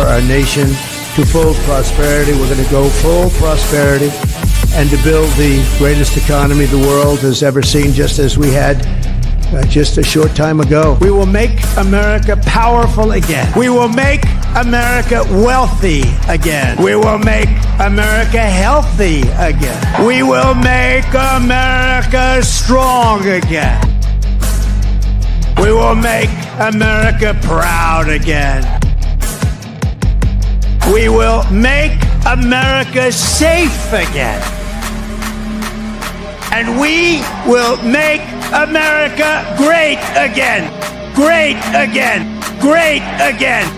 our nation to full prosperity. We're going to go full prosperity and to build the greatest economy the world has ever seen, just as we had just a short time ago. We will make America powerful again. We will make America wealthy again. We will make America healthy again. We will make America strong again. We will make America proud again. We will make America safe again. And we will make America great again. Great again. Great again.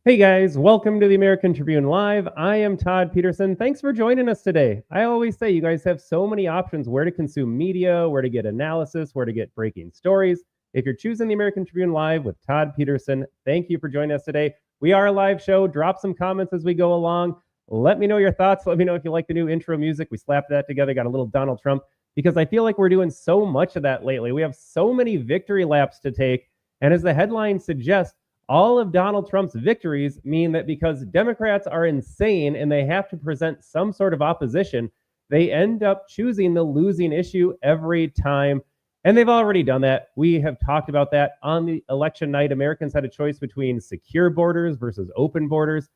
Hey guys, welcome to the American Tribune Live. I am Todd Peterson. Thanks for joining us today. I always say you guys have so many options where to consume media, where to get analysis, where to get breaking stories. If you're choosing the American Tribune Live with Todd Peterson, thank you for joining us today. We are a live show. Drop some comments as we go along. Let me know your thoughts. Let me know if you like the new intro music. We slapped that together, got a little Donald Trump, because I feel like we're doing so much of that lately. We have so many victory laps to take. And as the headline suggests, all of Donald Trump's victories mean that because Democrats are insane and they have to present some sort of opposition, they end up choosing the losing issue every time. And they've already done that. We have talked about that on the election night. Americans had a choice between secure borders versus open borders,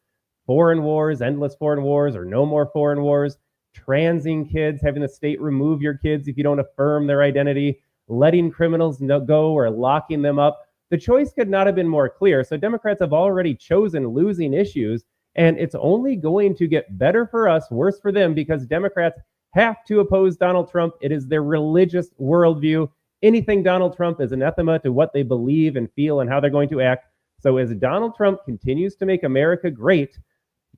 foreign wars, endless foreign wars, or no more foreign wars, transing kids, having the state remove your kids if you don't affirm their identity, letting criminals go or locking them up. The choice could not have been more clear. So Democrats have already chosen losing issues, and it's only going to get better for us, worse for them, because Democrats have to oppose Donald Trump. It is their religious worldview. Anything Donald Trump is anathema to what they believe and feel and how they're going to act. So as Donald Trump continues to make America great,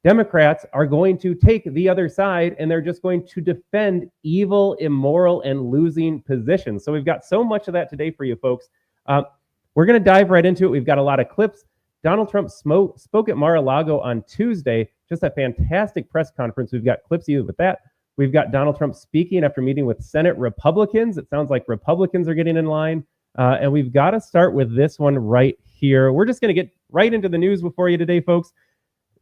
Democrats are going to take the other side, and they're just going to defend evil, immoral, and losing positions. So we've got so much of that today for you folks. We're going to dive right into it. We've got a lot of clips. Donald Trump spoke at Mar-a-Lago on Tuesday. Just a fantastic press conference. We've got clips either with that. We've got Donald Trump speaking after meeting with Senate Republicans. It sounds like Republicans are getting in line. And we've got to start with this one right here. We're just going to get right into the news before you today, folks.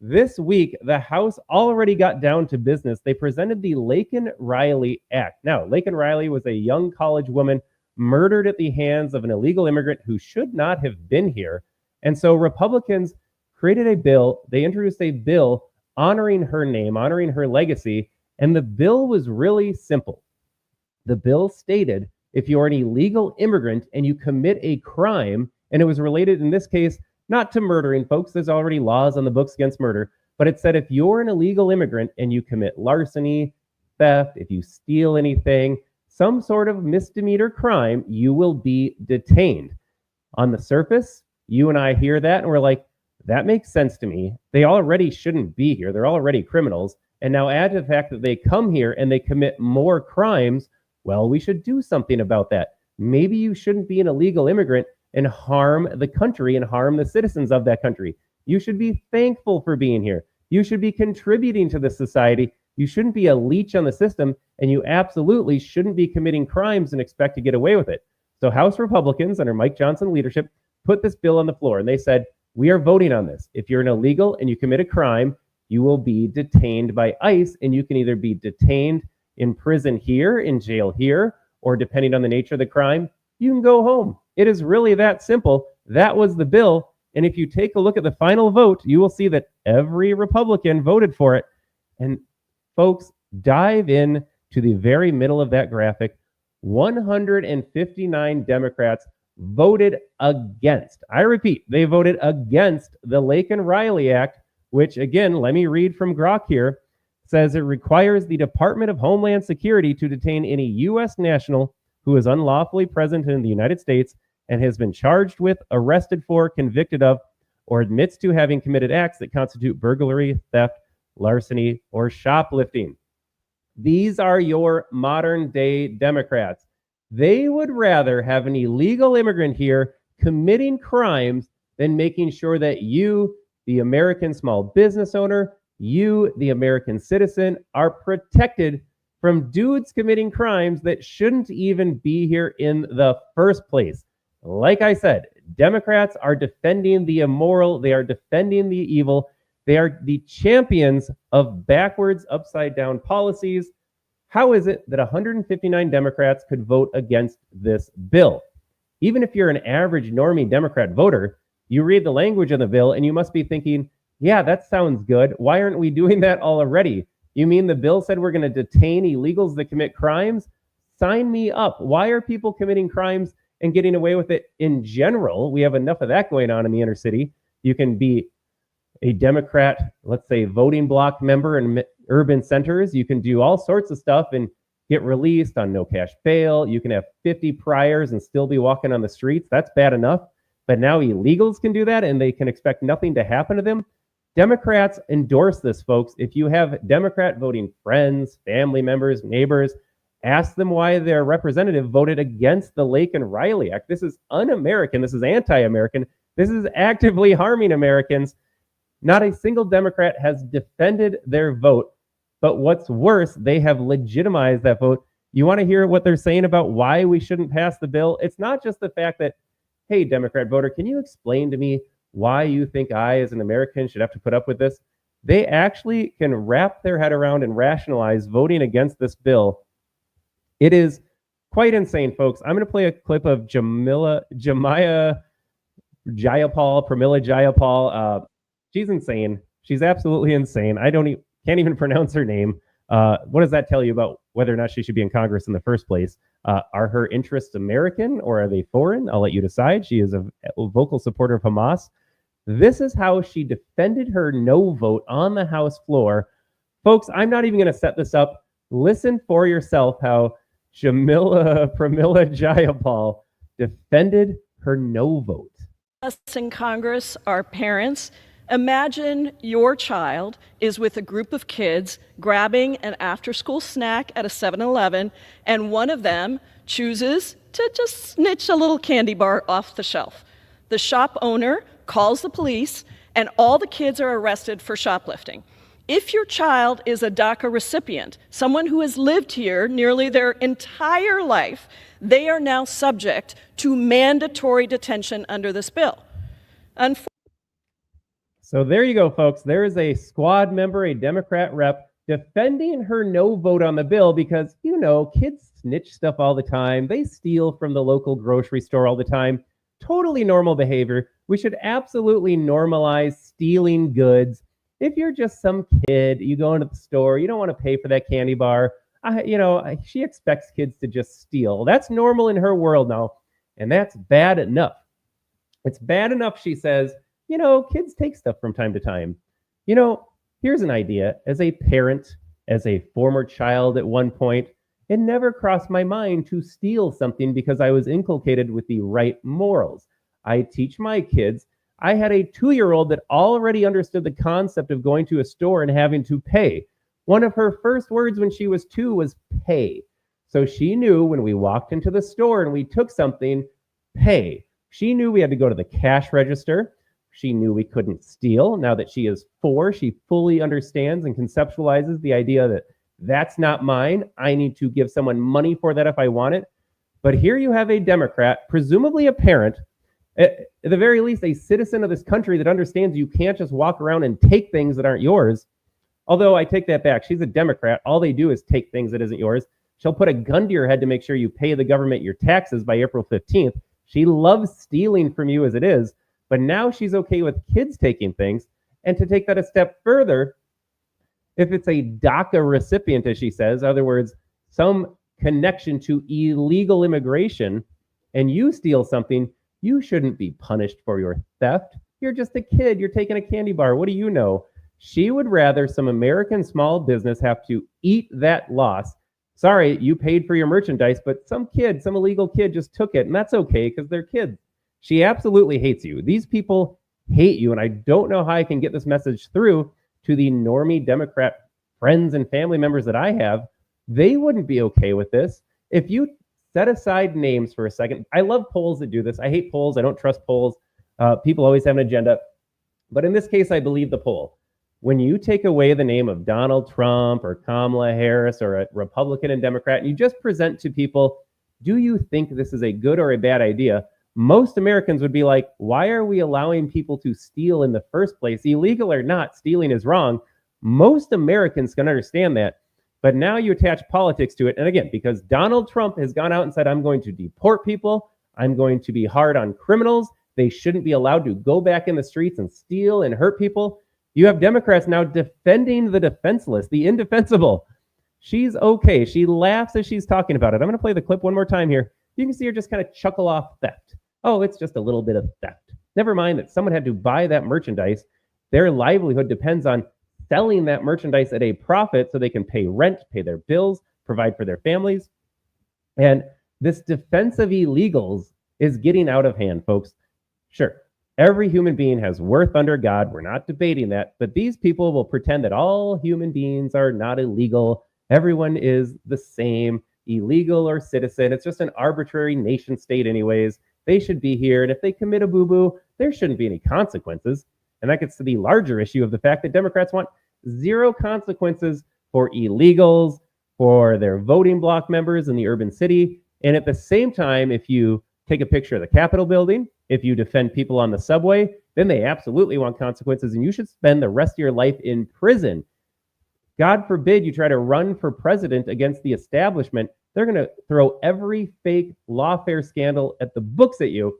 This week, the House already got down to business. They presented the Laken Riley Act. Now, Laken Riley was a young college woman murdered at the hands of an illegal immigrant who should not have been here. And so Republicans created a bill. They introduced a bill honoring her name, honoring her legacy. And the bill was really simple. The bill stated if you're an illegal immigrant and you commit a crime, and it was related in this case, not to murdering folks, there's already laws on the books against murder, but it said if you're an illegal immigrant and you commit larceny, theft, if you steal anything, some sort of misdemeanor crime, you will be detained. On the surface, you and I hear that and we're like, that makes sense to me. They already shouldn't be here. They're already criminals. And now add to the fact that they come here and they commit more crimes. Well, we should do something about that. Maybe you shouldn't be an illegal immigrant and harm the country and harm the citizens of that country. You should be thankful for being here. You should be contributing to the society. You shouldn't be a leech on the system, and you absolutely shouldn't be committing crimes and expect to get away with it. So House Republicans under Mike Johnson's leadership put this bill on the floor, and they said, we are voting on this. If you're an illegal and you commit a crime, you will be detained by ICE, and you can either be detained in prison here, in jail here, or depending on the nature of the crime, you can go home. It is really that simple. That was the bill. And if you take a look at the final vote, you will see that every Republican voted for it. And folks, dive in to the very middle of that graphic. 159 Democrats voted against. I repeat, they voted against the Laken Riley Act, which again, let me read from Grok here, says it requires the Department of Homeland Security to detain any U.S. national who is unlawfully present in the United States and has been charged with, arrested for, convicted of, or admits to having committed acts that constitute burglary, theft, larceny, or shoplifting. These are your modern day Democrats. They would rather have an illegal immigrant here committing crimes than making sure that you, the American small business owner, You, the American citizen, are protected from dudes committing crimes that shouldn't even be here in the first place. Like I said, Democrats are defending the immoral, they are defending the evil, they are the champions of backwards, upside down policies. How is it that 159 Democrats could vote against this bill? Even if you're an average normie Democrat voter, you read the language of the bill and you must be thinking, yeah, that sounds good. Why aren't we doing that already? You mean the bill said we're going to detain illegals that commit crimes? Sign me up. Why are people committing crimes and getting away with it in general? We have enough of that going on in the inner city. You can be a Democrat, let's say, voting block member in urban centers. You can do all sorts of stuff and get released on no cash bail. You can have 50 priors and still be walking on the streets. That's bad enough. But now illegals can do that and they can expect nothing to happen to them. Democrats endorse this, folks. If you have Democrat voting friends, family members, neighbors, ask them why their representative voted against the Lake and Riley Act. This is un-American. This is anti-American. This is actively harming Americans. Not a single Democrat has defended their vote. But what's worse, they have legitimized that vote. You want to hear what they're saying about why we shouldn't pass the bill? It's not just the fact that, hey, Democrat voter, can you explain to me why you think I, as an American, should have to put up with this? They actually can wrap their head around and rationalize voting against this bill. It is quite insane, folks. I'm going to play a clip of Pramila Jayapal. She's insane. She's absolutely insane. Can't even pronounce her name. What does that tell you about whether or not she should be in Congress in the first place? Are her interests American or are they foreign? I'll let you decide. She is a vocal supporter of Hamas. This is how she defended her no vote on the House floor. Folks, I'm not even going to set this up. Listen for yourself how Pramila Jayapal defended her no vote. Us in Congress are parents. Imagine your child is with a group of kids grabbing an after-school snack at a 7-Eleven, and one of them chooses to just snitch a little candy bar off the shelf. The shop owner calls the police, and all the kids are arrested for shoplifting. If your child is a DACA recipient, someone who has lived here nearly their entire life, they are now subject to mandatory detention under this bill. So there you go, folks. There is a squad member, a Democrat rep, defending her no vote on the bill because, kids snitch stuff all the time. They steal from the local grocery store all the time. Totally normal behavior. We should absolutely normalize stealing goods. If you're just some kid, you go into the store, you don't want to pay for that candy bar. She expects kids to just steal. That's normal in her world now, and that's bad enough. It's bad enough, she says, kids take stuff from time to time. Here's an idea. As a parent, as a former child at one point, it never crossed my mind to steal something because I was inculcated with the right morals. I teach my kids. I had a 2-year-old that already understood the concept of going to a store and having to pay. One of her first words when she was 2 was pay. So she knew when we walked into the store and we took something, pay. She knew we had to go to the cash register. She knew we couldn't steal. Now that she is 4, she fully understands and conceptualizes the idea that that's not mine. I need to give someone money for that if I want it. But here you have a Democrat, presumably a parent, at the very least a citizen of this country that understands you can't just walk around and take things that aren't yours. Although I take that back. She's a Democrat. All they do is take things that isn't yours. She'll put a gun to your head to make sure you pay the government your taxes by April 15th. She loves stealing from you as it is. But now she's okay with kids taking things. And to take that a step further, if it's a DACA recipient, as she says, in other words, some connection to illegal immigration, and you steal something, you shouldn't be punished for your theft. You're just a kid. You're taking a candy bar. What do you know? She would rather some American small business have to eat that loss. Sorry, you paid for your merchandise, but some illegal kid just took it, and that's okay because they're kids. She absolutely hates you. These people hate you, and I don't know how I can get this message through to the normie Democrat friends and family members that I have. They wouldn't be okay with this. If you set aside names for a second, I love polls that do this. I hate polls. I don't trust polls. People always have an agenda. But in this case, I believe the poll. When you take away the name of Donald Trump or Kamala Harris or a Republican and Democrat, and you just present to people, do you think this is a good or a bad idea? Most Americans would be like, why are we allowing people to steal in the first place? Illegal or not, stealing is wrong. Most Americans can understand that. But now you attach politics to it. And again, because Donald Trump has gone out and said, I'm going to deport people, I'm going to be hard on criminals, they shouldn't be allowed to go back in the streets and steal and hurt people. You have Democrats now defending the defenseless, the indefensible. She's okay. She laughs as she's talking about it. I'm going to play the clip one more time here. You can see her just kind of chuckle off theft. Oh, it's just a little bit of theft. Never mind that someone had to buy that merchandise. Their livelihood depends on selling that merchandise at a profit so they can pay rent, pay their bills, provide for their families. And this defense of illegals is getting out of hand, folks. Sure, every human being has worth under God. We're not debating that. But these people will pretend that all human beings are not illegal. Everyone is the same, illegal or citizen. It's just an arbitrary nation state anyways. They should be here. And if they commit a boo-boo, there shouldn't be any consequences. And that gets to the larger issue of the fact that Democrats want zero consequences for illegals, for their voting bloc members in the urban city. And at the same time, if you take a picture of the Capitol building, if you defend people on the subway, then they absolutely want consequences, and you should spend the rest of your life in prison. God forbid you try to run for president against the establishment. They're going to throw every fake lawfare scandal at the books at you.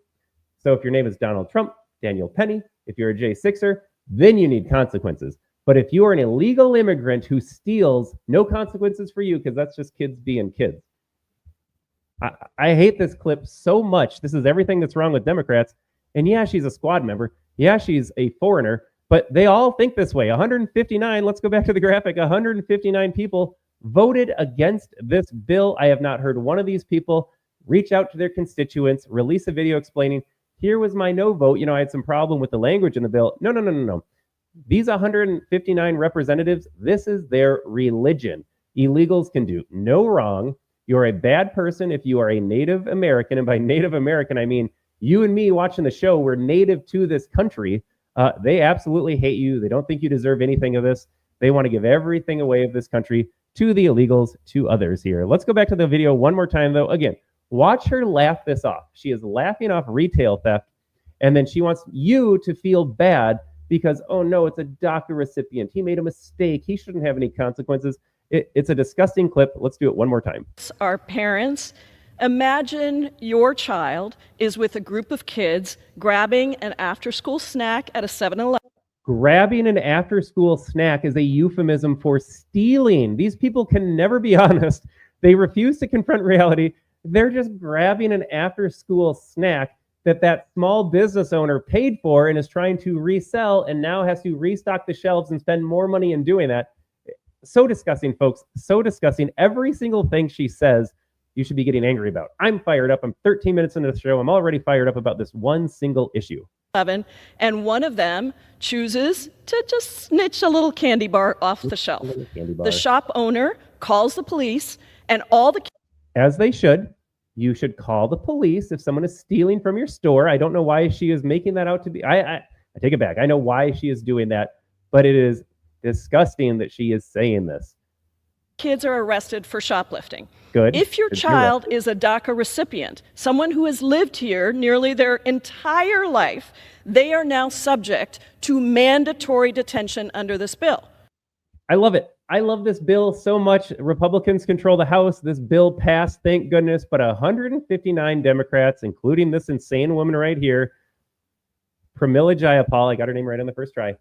So if your name is Donald Trump, Daniel Penny, if you're a J6er, then you need consequences. But if you are an illegal immigrant who steals, no consequences for you, because that's just kids being kids. I hate this clip so much. This is everything that's wrong with Democrats. And yeah, she's a squad member. Yeah, she's a foreigner. But they all think this way. 159, let's go back to the graphic. 159 people voted against this bill. I have not heard one of these people reach out to their constituents, release a video explaining, here was my no vote. I had some problem with the language in the bill. No. These 159 representatives, this is their religion. Illegals can do no wrong. You're a bad person if you are a Native American. And by Native American, I mean you and me watching the show. We're native to this country. They absolutely hate you. They don't think you deserve anything of this. They want to give everything away of this country to the illegals, to others here. Let's go back to the video one more time, though. Again, watch her laugh this off. She is laughing off retail theft, and then she wants you to feel bad because, oh no, it's a DACA recipient. He made a mistake. He shouldn't have any consequences. It's a disgusting clip. Let's do it one more time. Our parents, imagine your child is with a group of kids grabbing an after-school snack at a 7-Eleven. Grabbing an after-school snack is a euphemism for stealing. These people can never be honest. They refuse to confront reality. They're just grabbing an after-school snack that small business owner paid for and is trying to resell and now has to restock the shelves and spend more money in doing that. So disgusting, folks. So disgusting. Every single thing she says, you should be getting angry about. I'm fired up. I'm 13 minutes into the show. I'm already fired up about this one single issue. And one of them chooses to just snitch a little candy bar off the shelf. The shop owner calls the police, and all the... As they should. You should call the police if someone is stealing from your store. I don't know why she is making that out to be... I take it back. I know why she is doing that, but it is disgusting that she is saying this. Kids are arrested for shoplifting. Good. If your child is a DACA recipient, someone who has lived here nearly their entire life, they are now subject to mandatory detention under this bill. I love it. I love this bill so much. Republicans control the House. This bill passed, thank goodness, but 159 Democrats, including this insane woman right here, Pramila Jayapal, I got her name right on the first try.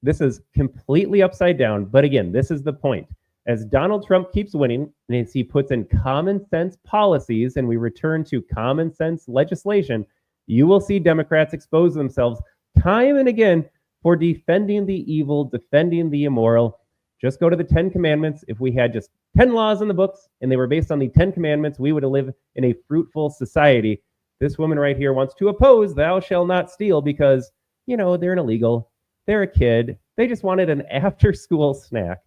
This is completely upside down. But again, this is the point. As Donald Trump keeps winning, and as he puts in common sense policies and we return to common sense legislation, you will see Democrats expose themselves time and again for defending the evil, defending the immoral. Just go to the 10 Commandments. If we had just 10 laws in the books and they were based on the 10 Commandments, we would live in a fruitful society. This woman right here wants to oppose thou shalt not steal because, they're an illegal. They're a kid. They just wanted an after-school snack.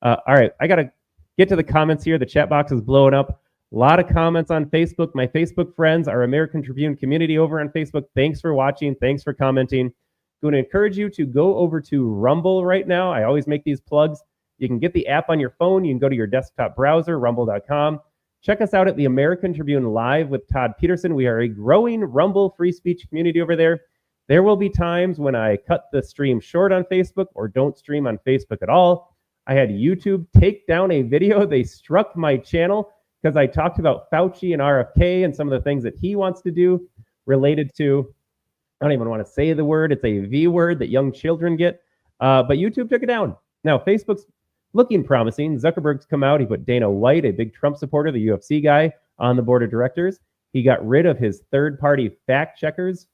All right, I got to get to the comments here. The chat box is blowing up. A lot of comments on Facebook. My Facebook friends, our American Tribune community over on Facebook, thanks for watching. Thanks for commenting. going to encourage you to go over to Rumble right now. I always make these plugs. You can get the app on your phone. You can go to your desktop browser, rumble.com. Check us out at the American Tribune Live with Todd Peterson. We are a growing Rumble free speech community over there. There will be times when I cut the stream short on Facebook or don't stream on Facebook at all. I had YouTube take down a video. They struck my channel because I talked about Fauci and RFK and some of the things that he wants to do related to, I don't even want to say the word. It's a V word that young children get. But YouTube took it down. Now, Facebook's looking promising. Zuckerberg's come out. He put Dana White, a big Trump supporter, the UFC guy, on the board of directors. He got rid of his third-party fact checkers.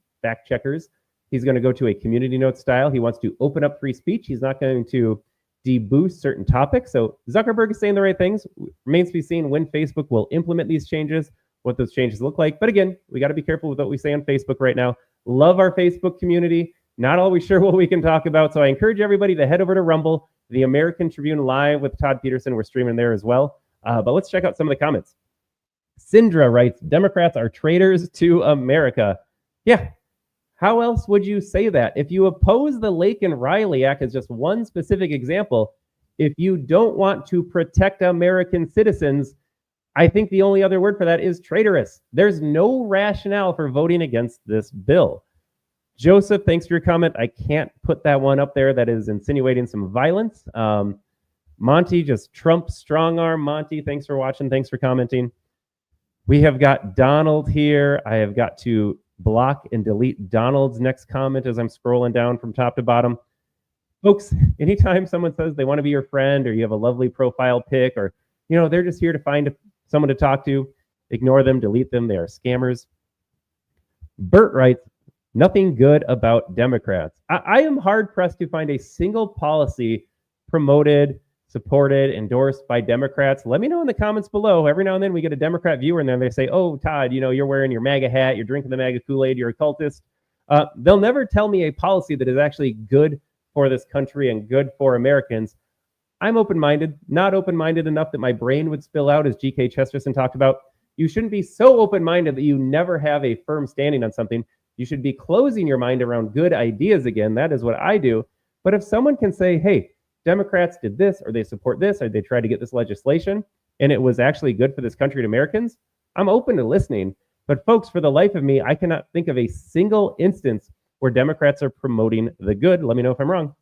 He's going to go to a community note style. He wants to open up free speech. He's not going to deboost certain topics. So Zuckerberg is saying the right things. Remains to be seen when Facebook will implement these changes, what those changes look like. But again, we got to be careful with what we say on Facebook right now. Love our Facebook community. Not always sure what we can talk about. So I encourage everybody to head over to Rumble, the American Tribune Live with Todd Peterson. We're streaming there as well. But let's check out some of the comments. Sindra writes, Democrats are traitors to America. Yeah. How else would you say that? If you oppose the Lake and Riley Act as just one specific example, if you don't want to protect American citizens, I think the only other word for that is traitorous. There's no rationale for voting against this bill. Joseph, thanks for your comment. I can't put that one up there. That is insinuating some violence. Monty, just Trump strong arm. Monty, thanks for watching. Thanks for commenting. We have got Donald here. I have got to block and delete Donald's next comment as I'm scrolling down from top to bottom. Folks, anytime someone says they want to be your friend or you have a lovely profile pic or, they're just here to find someone to talk to, ignore them, delete them. They are scammers. Bert writes, nothing good about Democrats. I am hard-pressed to find a single policy promoted, supported, endorsed by Democrats. Let me know in the comments below. Every now and then we get a Democrat viewer in there and they say, oh, Todd, you're wearing your MAGA hat, you're drinking the MAGA Kool-Aid, you're a cultist. They'll never tell me a policy that is actually good for this country and good for Americans. I'm open-minded, not open-minded enough that my brain would spill out, as G.K. Chesterton talked about. You shouldn't be so open-minded that you never have a firm standing on something. You should be closing your mind around good ideas again. That is what I do. But if someone can say, hey, Democrats did this, or they support this, or they tried to get this legislation, and it was actually good for this country and Americans, I'm open to listening. But folks, for the life of me, I cannot think of a single instance where Democrats are promoting the good. Let me know if I'm wrong.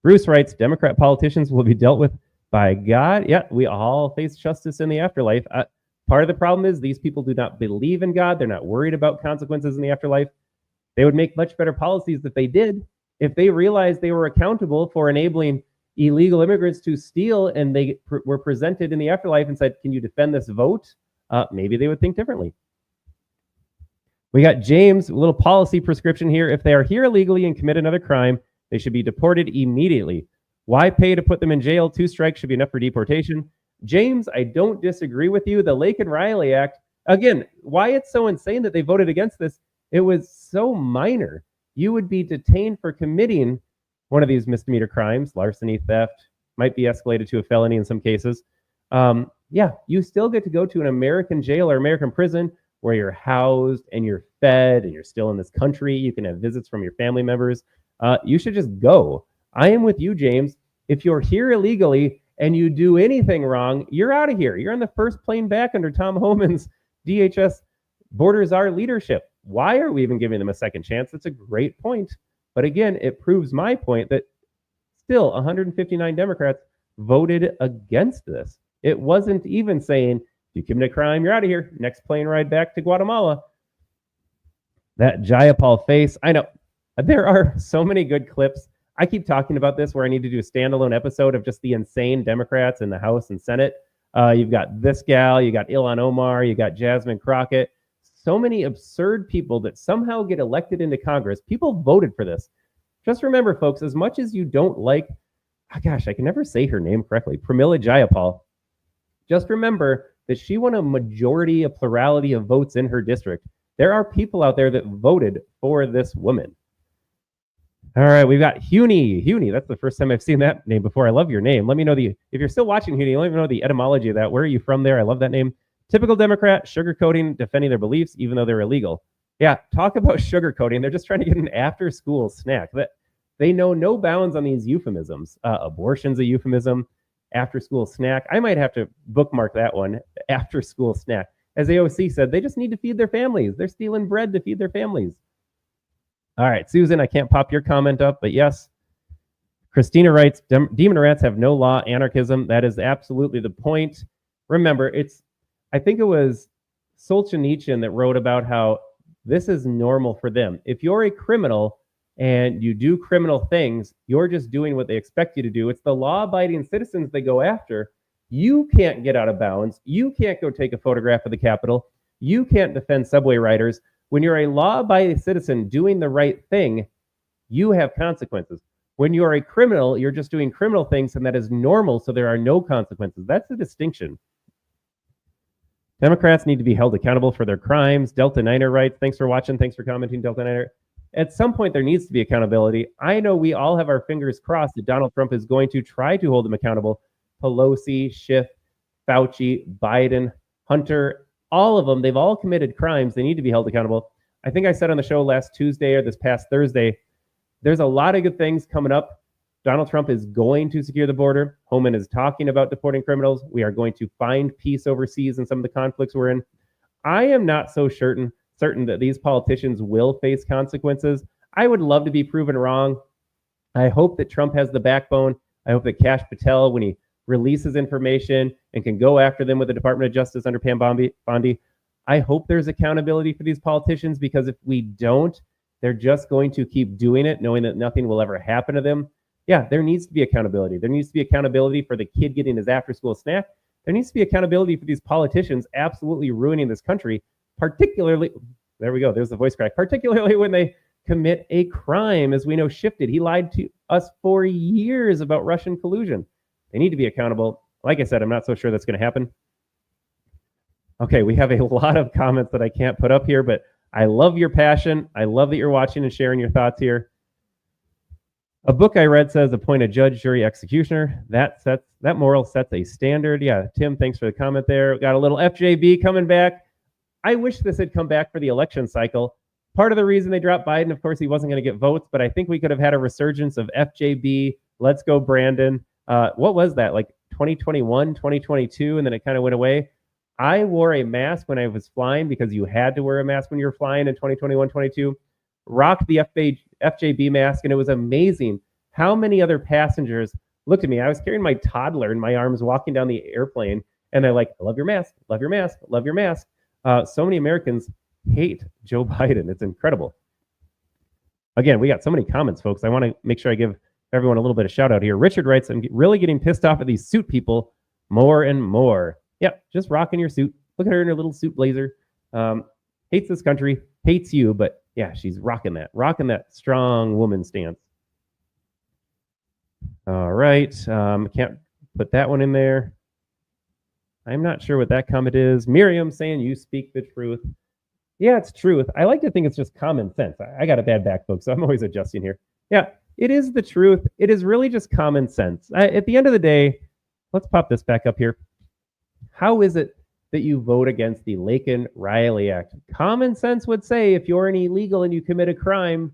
Bruce writes, Democrat politicians will be dealt with by God. Yeah, we all face justice in the afterlife. Part of the problem is these people do not believe in God. They're not worried about consequences in the afterlife. They would make much better policies if they did. If they realized they were accountable for enabling illegal immigrants to steal and they were presented in the afterlife and said, can you defend this vote? Maybe they would think differently. We got James, a little policy prescription here. If they are here illegally and commit another crime, they should be deported immediately. Why pay to put them in jail? 2 strikes should be enough for deportation. James, I don't disagree with you. The Lake and Riley Act, again, why it's so insane that they voted against this, it was so minor. You would be detained for committing one of these misdemeanor crimes, larceny, theft, might be escalated to a felony in some cases. Yeah, you still get to go to an American jail or American prison where you're housed and you're fed and you're still in this country. You can have visits from your family members. You should just go. I am with you, James. If you're here illegally and you do anything wrong, you're out of here. You're on the first plane back under Tom Homan's DHS Border Czar leadership. Why are we even giving them a second chance? That's a great point. But again, it proves my point that still 159 Democrats voted against this. It wasn't even saying, if you commit a crime, you're out of here. Next plane ride back to Guatemala. That Jayapal face. I know there are so many good clips. I keep talking about this where I need to do a standalone episode of just the insane Democrats in the House and Senate. You've got this gal, you got Ilhan Omar, you got Jasmine Crockett. So many absurd people that somehow get elected into Congress. People voted for this. Just remember, folks, as much as you don't like, I can never say her name correctly, Pramila Jayapal, just remember that she won a majority, a plurality of votes in her district. There are people out there that voted for this woman. All right, we've got Huni. Huni, that's the first time I've seen that name before. I love your name. Let me know if you're still watching, Huni, let me know the etymology of that. Where are you from there? I love that name. Typical Democrat, sugarcoating, defending their beliefs, even though they're illegal. Yeah, talk about sugarcoating. They're just trying to get an after-school snack. That they know no bounds on these euphemisms. Abortion's a euphemism. After-school snack. I might have to bookmark that one. After-school snack. As AOC said, they just need to feed their families. They're stealing bread to feed their families. All right, Susan, I can't pop your comment up, but yes. Christina writes, demon rats have no law, anarchism. That is absolutely the point. Remember, I think it was Solzhenitsyn that wrote about how this is normal for them. If you're a criminal and you do criminal things, you're just doing what they expect you to do. It's the law-abiding citizens they go after. You can't get out of bounds. You can't go take a photograph of the Capitol. You can't defend subway riders. When you're a law-abiding citizen doing the right thing, you have consequences. When you're a criminal, you're just doing criminal things, and that is normal, so there are no consequences. That's the distinction. Democrats need to be held accountable for their crimes. Delta Niner writes, thanks for watching. Thanks for commenting, Delta Niner. At some point, there needs to be accountability. I know we all have our fingers crossed that Donald Trump is going to try to hold them accountable. Pelosi, Schiff, Fauci, Biden, Hunter, all of them, they've all committed crimes. They need to be held accountable. I think I said on the show last Tuesday or this past Thursday, there's a lot of good things coming up. Donald Trump is going to secure the border. Homan is talking about deporting criminals. We are going to find peace overseas in some of the conflicts we're in. I am not so certain that these politicians will face consequences. I would love to be proven wrong. I hope that Trump has the backbone. I hope that Kash Patel, when he releases information and can go after them with the Department of Justice under Pam Bondi, I hope there's accountability for these politicians, because if we don't, they're just going to keep doing it, knowing that nothing will ever happen to them. Yeah, there needs to be accountability. There needs to be accountability for the kid getting his after-school snack. There needs to be accountability for these politicians absolutely ruining this country, particularly, there we go, there's the voice crack, particularly when they commit a crime, as we know Schiff did. He lied to us for years about Russian collusion. They need to be accountable. Like I said, I'm not so sure that's going to happen. Okay, we have a lot of comments that I can't put up here, but I love your passion. I love that you're watching and sharing your thoughts here. A book I read says appoint a judge, jury, executioner. That moral sets a standard. Yeah, Tim, thanks for the comment there. Got a little FJB coming back. I wish this had come back for the election cycle. Part of the reason they dropped Biden, of course, he wasn't going to get votes, but I think we could have had a resurgence of FJB. Let's go, Brandon. What was that, like 2021, 2022, and then it kind of went away? I wore a mask when I was flying because you had to wear a mask when you were flying in 2021, 22. Rocked the FJB mask, and it was amazing how many other passengers looked at me. I was carrying my toddler in my arms walking down the airplane, and they're like, I love your mask, love your mask, love your mask. So many Americans hate Joe Biden. It's incredible. Again, we got so many comments, folks. I want to make sure I give everyone a little bit of shout out here. Richard writes, I'm really getting pissed off at these suit people more and more. Yep, just rocking your suit. Look at her in her little suit blazer. Hates this country, hates you, but yeah, she's rocking that strong woman stance. All right, can't put that one in there. I'm not sure what that comment is. Miriam saying you speak the truth. Yeah, it's truth. I like to think it's just common sense. I got a bad back, folks, so I'm always adjusting here. Yeah, it is the truth. It is really just common sense. At the end of the day, let's pop this back up here. How is it that you vote against the Laken-Riley Act? Common sense would say if you're an illegal and you commit a crime,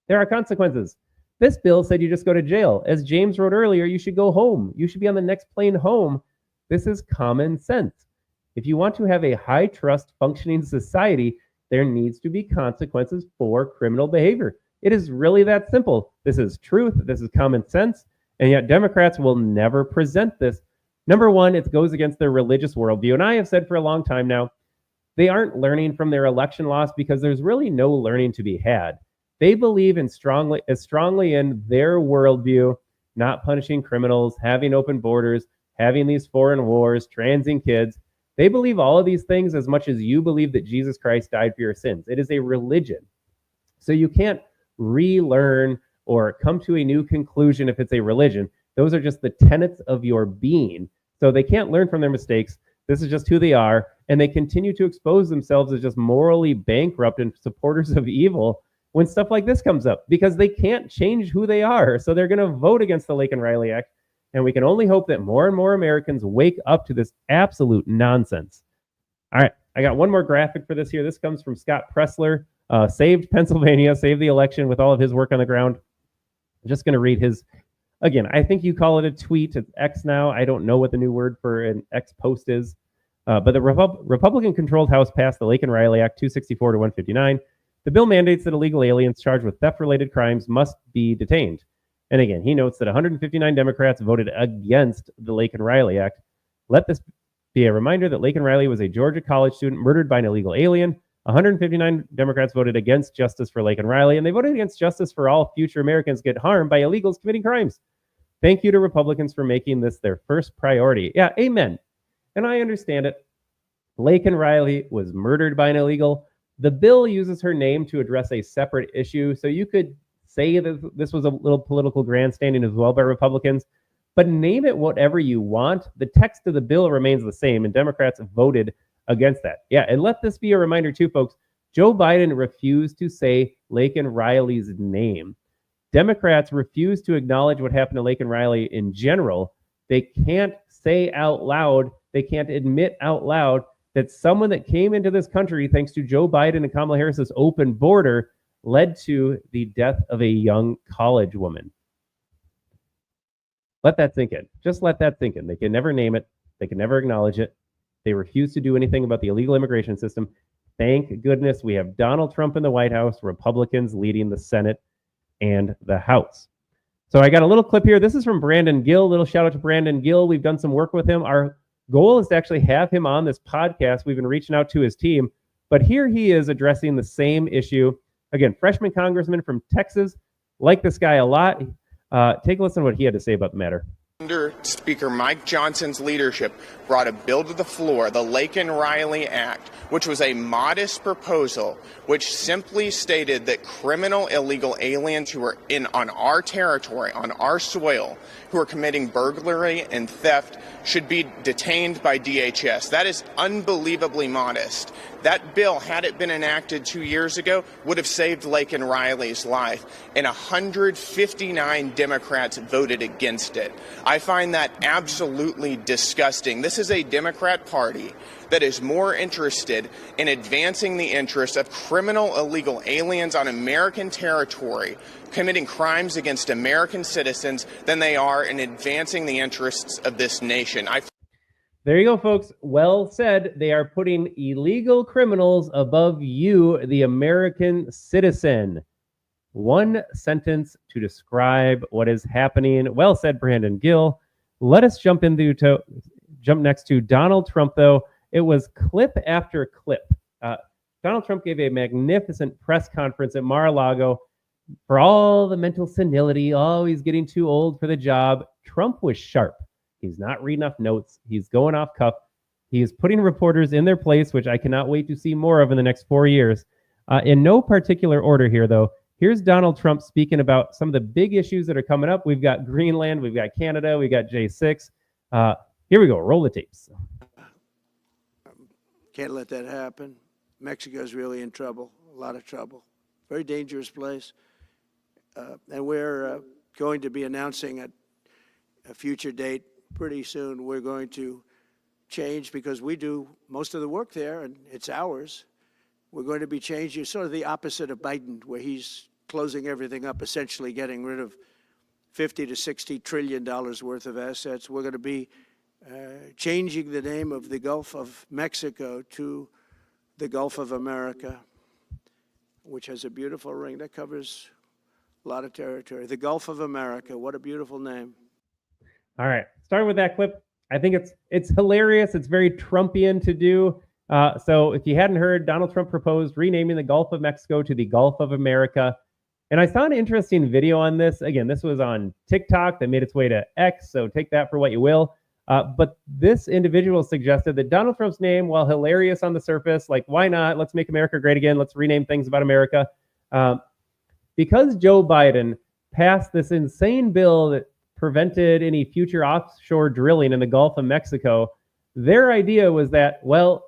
there are consequences. This bill said you just go to jail. As James wrote earlier, you should go home. You should be on the next plane home. This is common sense. If you want to have a high-trust functioning society, there needs to be consequences for criminal behavior. It is really that simple. This is truth. This is common sense. And yet Democrats will never present this. Number one, it goes against their religious worldview. And I have said for a long time now, they aren't learning from their election loss because there's really no learning to be had. They believe strongly in their worldview, not punishing criminals, having open borders, having these foreign wars, transing kids. They believe all of these things as much as you believe that Jesus Christ died for your sins. It is a religion. So you can't relearn or come to a new conclusion if it's a religion. Those are just the tenets of your being. So they can't learn from their mistakes. This is just who they are. And they continue to expose themselves as just morally bankrupt and supporters of evil when stuff like this comes up, because they can't change who they are. So they're going to vote against the Laken-Riley Act. And we can only hope that more and more Americans wake up to this absolute nonsense. All right, I got one more graphic for this here. This comes from Scott Pressler saved Pennsylvania, saved the election with all of his work on the ground. I'm just going to read his, again, I think you call it a tweet. It's X now. I don't know what the new word for an X post is. But the Republican-controlled House passed the Laken-Riley Act 264 to 159. The bill mandates that illegal aliens charged with theft-related crimes must be detained. And again, he notes that 159 Democrats voted against the Laken-Riley Act. Let this be a reminder that Laken-Riley was a Georgia college student murdered by an illegal alien. 159 Democrats voted against justice for Laken-Riley, and they voted against justice for all future Americans get harmed by illegals committing crimes. Thank you to Republicans for making this their first priority. Yeah, amen. And I understand it. Laken-Riley was murdered by an illegal. The bill uses her name to address a separate issue, so you could say that this was a little political grandstanding as well by Republicans, but name it whatever you want. The text of the bill remains the same, and Democrats voted against that. Yeah, and let this be a reminder too, folks. Joe Biden refused to say Laken-Riley's name. Democrats refuse to acknowledge what happened to Laken-Riley in general. They can't say out loud, they can't admit out loud that someone that came into this country thanks to Joe Biden and Kamala Harris's open border led to the death of a young college woman. Let that sink in. Just let that sink in. They can never name it. They can never acknowledge it. They refuse to do anything about the illegal immigration system. Thank goodness we have Donald Trump in the White House, Republicans leading the Senate and the House. So I got a little clip here. This is from Brandon Gill. Little shout out to Brandon Gill. We've done some work with him. Our goal is to actually have him on this podcast. We've been reaching out to his team, but here he is addressing the same issue. Again, freshman congressman from Texas. Like this guy a lot. Take a listen to what he had to say about the matter. Under Speaker Mike Johnson's leadership, brought a bill to the floor, the Laken-Riley Act, which was a modest proposal which simply stated that criminal illegal aliens who are on our territory, on our soil, who are committing burglary and theft should be detained by DHS. That is unbelievably modest. That bill, had it been enacted 2 years ago, would have saved Laken-Riley's life, and 159 Democrats voted against it. I find that absolutely disgusting. This is a Democrat Party that is more interested in advancing the interests of criminal illegal aliens on American territory committing crimes against American citizens than they are in advancing the interests of this nation. There you go, folks. Well said. They are putting illegal criminals above you, the American citizen. One sentence to describe what is happening. Well said, Brandon Gill. Let us jump next to Donald Trump, though. It was clip after clip. Donald Trump gave a magnificent press conference at Mar-a-Lago. For all the mental senility, he's getting too old for the job. Trump was sharp. He's not reading off notes. He's going off cuff. He is putting reporters in their place, which I cannot wait to see more of in the next 4 years. In no particular order here, though, here's Donald Trump speaking about some of the big issues that are coming up. We've got Greenland, we've got Canada, we've got J6. Here we go. Roll the tapes. Can't let that happen. Mexico's really in trouble, a lot of trouble. Very dangerous place. And we're going to be announcing at a future date pretty soon. We're going to change, because we do most of the work there and it's ours. We're going to be changing, sort of the opposite of Biden, where he's closing everything up, essentially getting rid of $50 to $60 trillion worth of assets. We're going to be changing the name of the Gulf of Mexico to the Gulf of America, which has a beautiful ring that covers a lot of territory. The Gulf of America, what a beautiful name. All right, starting with that clip, I think it's hilarious. It's very Trumpian to do. So if you hadn't heard, Donald Trump proposed renaming the Gulf of Mexico to the Gulf of America. And I saw an interesting video on this. Again, this was on TikTok that made its way to X, so take that for what you will. But this individual suggested that Donald Trump's name, while hilarious on the surface, like, why not? Let's make America great again. Let's rename things about America. Because Joe Biden passed this insane bill that prevented any future offshore drilling in the Gulf of Mexico, their idea was that, well,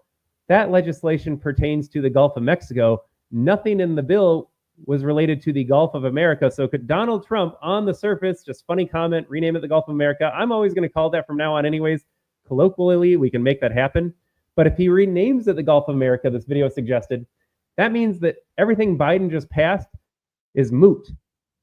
that legislation pertains to the Gulf of Mexico. Nothing in the bill was related to the Gulf of America. So could Donald Trump, on the surface, just funny comment, rename it the Gulf of America? I'm always going to call that from now on anyways. Colloquially, we can make that happen. But if he renames it the Gulf of America, this video suggested, That means that everything Biden just passed is moot.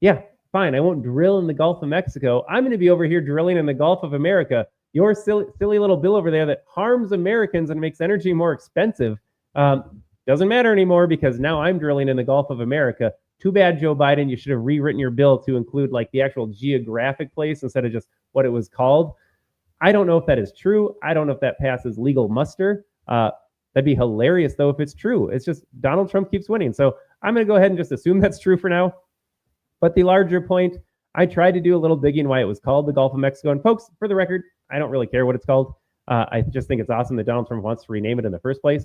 Yeah, fine. I won't drill in the Gulf of Mexico. I'm going to be over here drilling in the Gulf of America. Your silly little bill over there that harms Americans and makes energy more expensive doesn't matter anymore because now I'm drilling in the Gulf of America. Too bad, Joe Biden. You should have rewritten your bill to include like the actual geographic place instead of just what it was called. I don't know if that is true. I don't know if that passes legal muster. That'd be hilarious, though, if it's true. It's just Donald Trump keeps winning. So I'm going to go ahead and just assume that's true for now. But the larger point, I tried to do a little digging why it was called the Gulf of Mexico. And folks, for the record, I don't really care what it's called. I just think it's awesome that Donald Trump wants to rename it in the first place.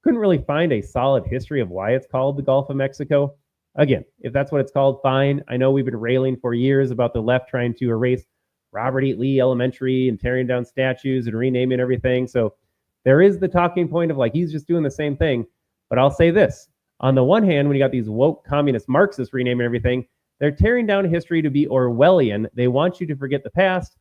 Couldn't really find a solid history of why it's called the Gulf of Mexico. Again, if that's what it's called, fine. I know we've been railing for years about the left trying to erase Robert E. Lee Elementary and tearing down statues and renaming everything. So there is the talking point of like, he's just doing the same thing. But I'll say this. On the one hand, when you got these woke communist Marxists renaming everything, they're tearing down history to be Orwellian. They want you to forget the past.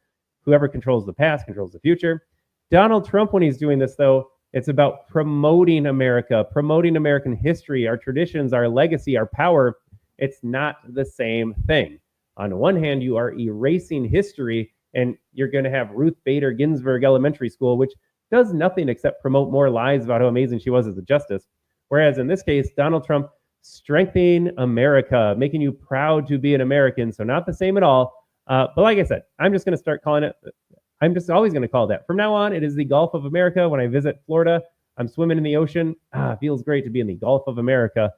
Whoever controls the past controls the future. Donald Trump, when he's doing this, though, it's about promoting America, promoting American history, our traditions, our legacy, our power. It's not the same thing. On one hand, you are erasing history, and you're going to have Ruth Bader Ginsburg Elementary School, which does nothing except promote more lies about how amazing she was as a justice. Whereas in this case, Donald Trump strengthening America, making you proud to be an American. So not the same at all. But like I said, I'm just going to start calling it, I'm just always going to call it that. From now on, it is the Gulf of America. When I visit Florida, I'm swimming in the ocean. It feels great to be in the Gulf of America.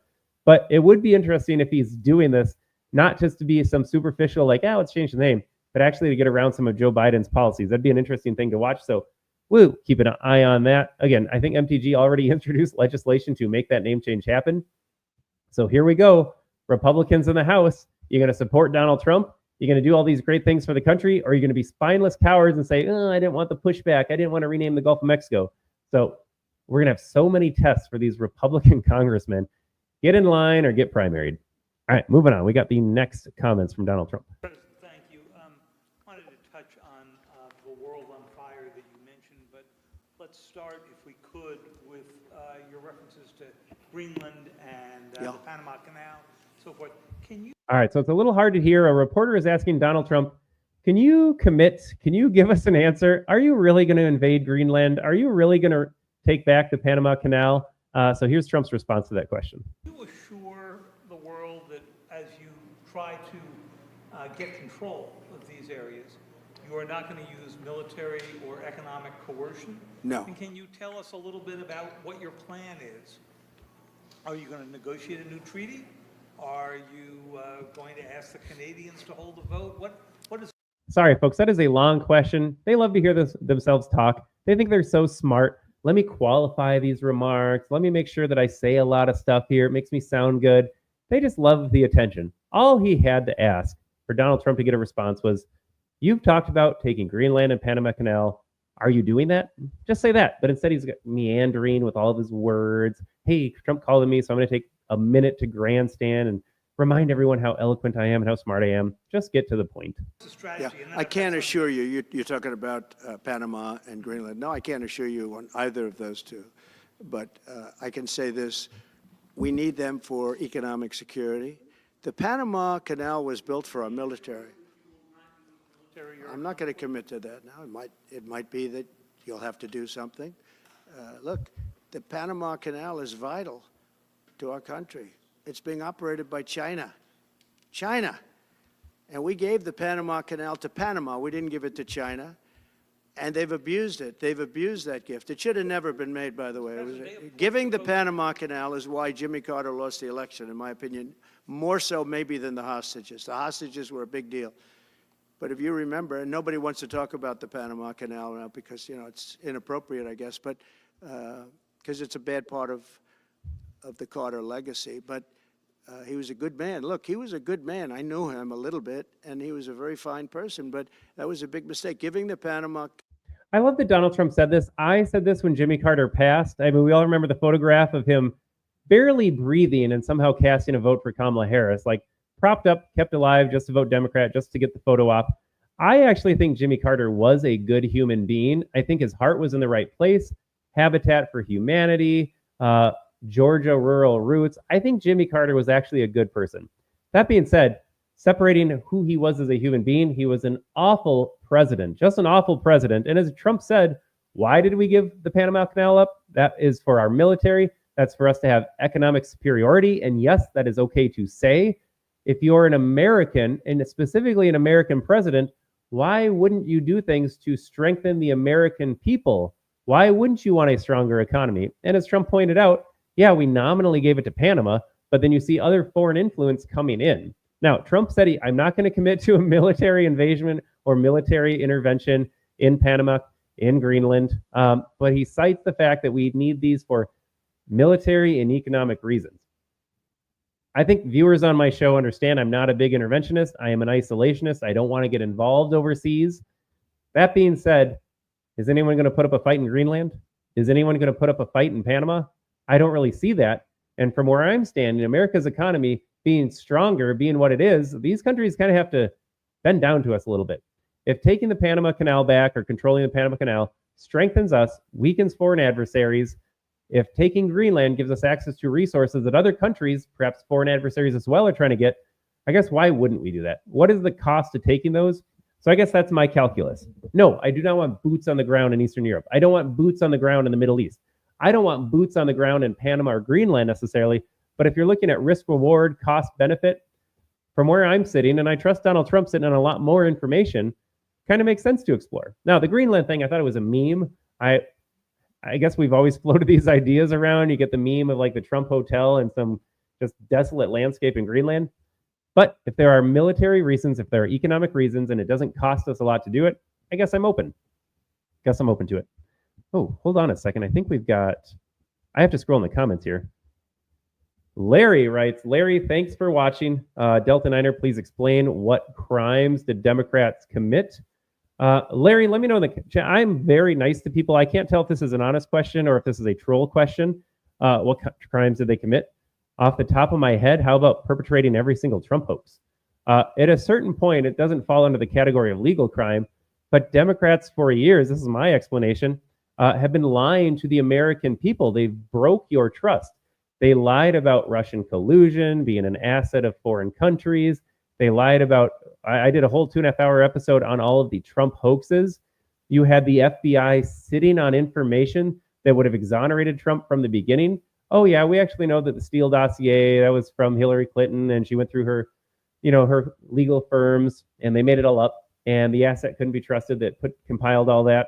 But it would be interesting if he's doing this, not just to be some superficial, like, let's change the name, but actually to get around some of Joe Biden's policies. That'd be an interesting thing to watch. So we'll keep an eye on that. Again, I think MTG already introduced legislation to make that name change happen. So here we go. Republicans in the House, you're going to support Donald Trump. You're going to do all these great things for the country, or you're going to be spineless cowards and say, I didn't want the pushback. I didn't want to rename the Gulf of Mexico. So we're going to have so many tests for these Republican congressmen. Get in line or get primaried. All right, moving on. We got the next comments from Donald Trump. Thank you. Wanted to touch on the world on fire that you mentioned, but let's start, if we could, with your references to Greenland and the Panama Canal, so forth. Can you? All right, so it's a little hard to hear. A reporter is asking Donald Trump, can you commit? Can you give us an answer? Are you really going to invade Greenland? Are you really going to take back the Panama Canal? So here's Trump's response to that question. Can you assure the world that as you try to get control of these areas, you are not going to use military or economic coercion? No. And can you tell us a little bit about what your plan is? Are you going to negotiate a new treaty? Are you going to ask the Canadians to hold a vote? What is? Sorry, folks, that is a long question. They love to hear themselves talk. They think they're so smart. Let me qualify these remarks. Let me make sure that I say a lot of stuff here. It makes me sound good. They just love the attention. All he had to ask for Donald Trump to get a response was, you've talked about taking Greenland and Panama Canal. Are you doing that? Just say that. But instead, he's meandering with all of his words. Hey, Trump called me, so I'm going to take a minute to grandstand and remind everyone how eloquent I am and how smart I am. Just get to the point. Yeah, I can't assure you, you're talking about Panama and Greenland. No, I can't assure you on either of those two. But I can say this, we need them for economic security. The Panama Canal was built for our military. I'm not going to commit to that now. It might be that you'll have to do something. Look, the Panama Canal is vital to our country. It's being operated by China. And we gave the Panama Canal to Panama. We didn't give it to China. And they've abused it. They've abused that gift. It should have never been made, by the way. Giving the Panama Canal is why Jimmy Carter lost the election, in my opinion, more so maybe than the hostages. The hostages were a big deal. But if you remember, and nobody wants to talk about the Panama Canal now because, it's inappropriate, I guess, but because it's a bad part of the Carter legacy. But he was a good man. Look, he was a good man. I knew him a little bit, and he was a very fine person. But that was a big mistake, giving the Panama. I love that Donald Trump said this. I said this when Jimmy Carter passed. I mean, we all remember the photograph of him barely breathing and somehow casting a vote for Kamala Harris, like propped up, kept alive just to vote Democrat, just to get the photo op. I actually think Jimmy Carter was a good human being. I think his heart was in the right place. Habitat for Humanity, Georgia rural roots. I think Jimmy Carter was actually a good person. That being said, separating who he was as a human being, he was an awful president, just an awful president. And as Trump said, why did we give the Panama Canal up? That is for our military. That's for us to have economic superiority. And yes, that is okay to say. If you're an American, and specifically an American president, why wouldn't you do things to strengthen the American people? Why wouldn't you want a stronger economy? And as Trump pointed out, yeah, we nominally gave it to Panama, but then you see other foreign influence coming in. Now, Trump said I'm not going to commit to a military invasion or military intervention in Panama, in Greenland, but he cites the fact that we need these for military and economic reasons. I think viewers on my show understand I'm not a big interventionist. I am an isolationist. I don't want to get involved overseas. That being said, is anyone going to put up a fight in Greenland? Is anyone going to put up a fight in Panama? I don't really see that. And from where I'm standing, America's economy being stronger, being what it is, these countries kind of have to bend down to us a little bit. If taking the Panama Canal back or controlling the Panama Canal strengthens us, weakens foreign adversaries, if taking Greenland gives us access to resources that other countries, perhaps foreign adversaries as well, are trying to get, I guess why wouldn't we do that? What is the cost of taking those? So I guess that's my calculus. No, I do not want boots on the ground in Eastern Europe. I don't want boots on the ground in the Middle East. I don't want boots on the ground in Panama or Greenland necessarily. But if you're looking at risk reward, cost benefit, from where I'm sitting, and I trust Donald Trump sitting on a lot more information, kind of makes sense to explore. Now, the Greenland thing, I thought it was a meme. I guess we've always floated these ideas around. You get the meme of like the Trump Hotel and some just desolate landscape in Greenland. But if there are military reasons, if there are economic reasons, and it doesn't cost us a lot to do it, I guess I'm open. Guess I'm open to it. Oh, hold on a second. I think I have to scroll in the comments here. Larry writes, Larry, thanks for watching. Delta Niner, please explain what crimes did Democrats commit? Larry, let me know in the chat. I'm very nice to people. I can't tell if this is an honest question or if this is a troll question. What crimes did they commit? Off the top of my head, how about perpetrating every single Trump hoax? At a certain point, it doesn't fall under the category of legal crime, but Democrats for years, this is my explanation, have been lying to the American people. They broke your trust. They lied about Russian collusion, being an asset of foreign countries. They lied about, I did a whole 2.5-hour episode on all of the Trump hoaxes. You had the FBI sitting on information that would have exonerated Trump from the beginning. Oh yeah, we actually know that the Steele dossier, that was from Hillary Clinton, and she went through her, her legal firms, and they made it all up, and the asset couldn't be trusted that compiled all that.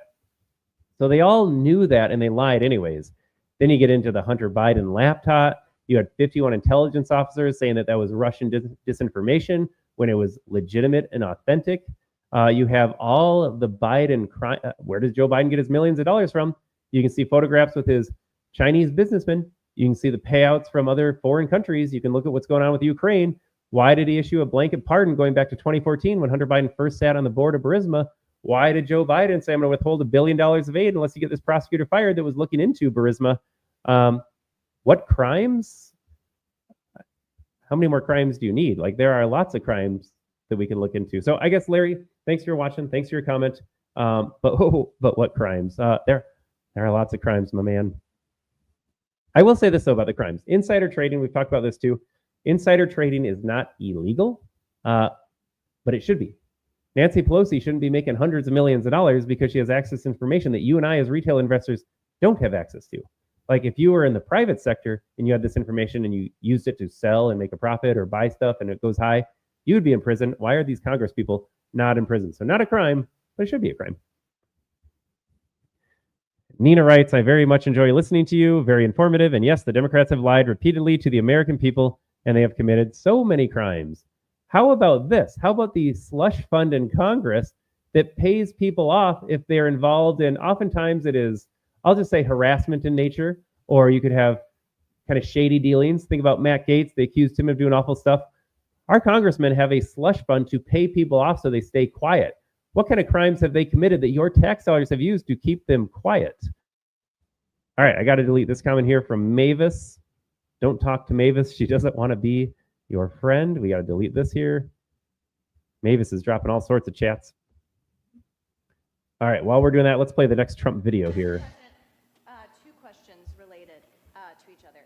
So they all knew that, and they lied anyways. Then you get into the Hunter Biden laptop. You had 51 intelligence officers saying that was Russian disinformation when it was legitimate and authentic. You have all of the Biden crime. Where does Joe Biden get his millions of dollars from? You can see photographs with his Chinese businessmen. You can see the payouts from other foreign countries. You can look at what's going on with Ukraine. Why did he issue a blanket pardon going back to 2014 when Hunter Biden first sat on the board of Burisma? Why did Joe Biden say I'm going to withhold $1 billion of aid unless you get this prosecutor fired that was looking into Burisma? What crimes? How many more crimes do you need? Like, there are lots of crimes that we can look into. So I guess, Larry, thanks for watching. Thanks for your comment. But what crimes? There are lots of crimes, my man. I will say this, though, about the crimes. Insider trading, we've talked about this, too. Insider trading is not illegal, but it should be. Nancy Pelosi shouldn't be making hundreds of millions of dollars because she has access to information that you and I as retail investors don't have access to. Like, if you were in the private sector and you had this information and you used it to sell and make a profit or buy stuff and it goes high, you would be in prison. Why are these Congress people not in prison? So not a crime, but it should be a crime. Nina writes, I very much enjoy listening to you. Very informative. And yes, the Democrats have lied repeatedly to the American people and they have committed so many crimes. How about this? How about the slush fund in Congress that pays people off if they're involved in, oftentimes it is, I'll just say, harassment in nature, or you could have kind of shady dealings. Think about Matt Gaetz. They accused him of doing awful stuff. Our congressmen have a slush fund to pay people off so they stay quiet. What kind of crimes have they committed that your tax dollars have used to keep them quiet? All right, I got to delete this comment here from Mavis. Don't talk to Mavis. She doesn't want to be your friend. We got to delete this here. Mavis is dropping all sorts of chats. All right, while we're doing that, let's play the next Trump video here. Two questions related to each other.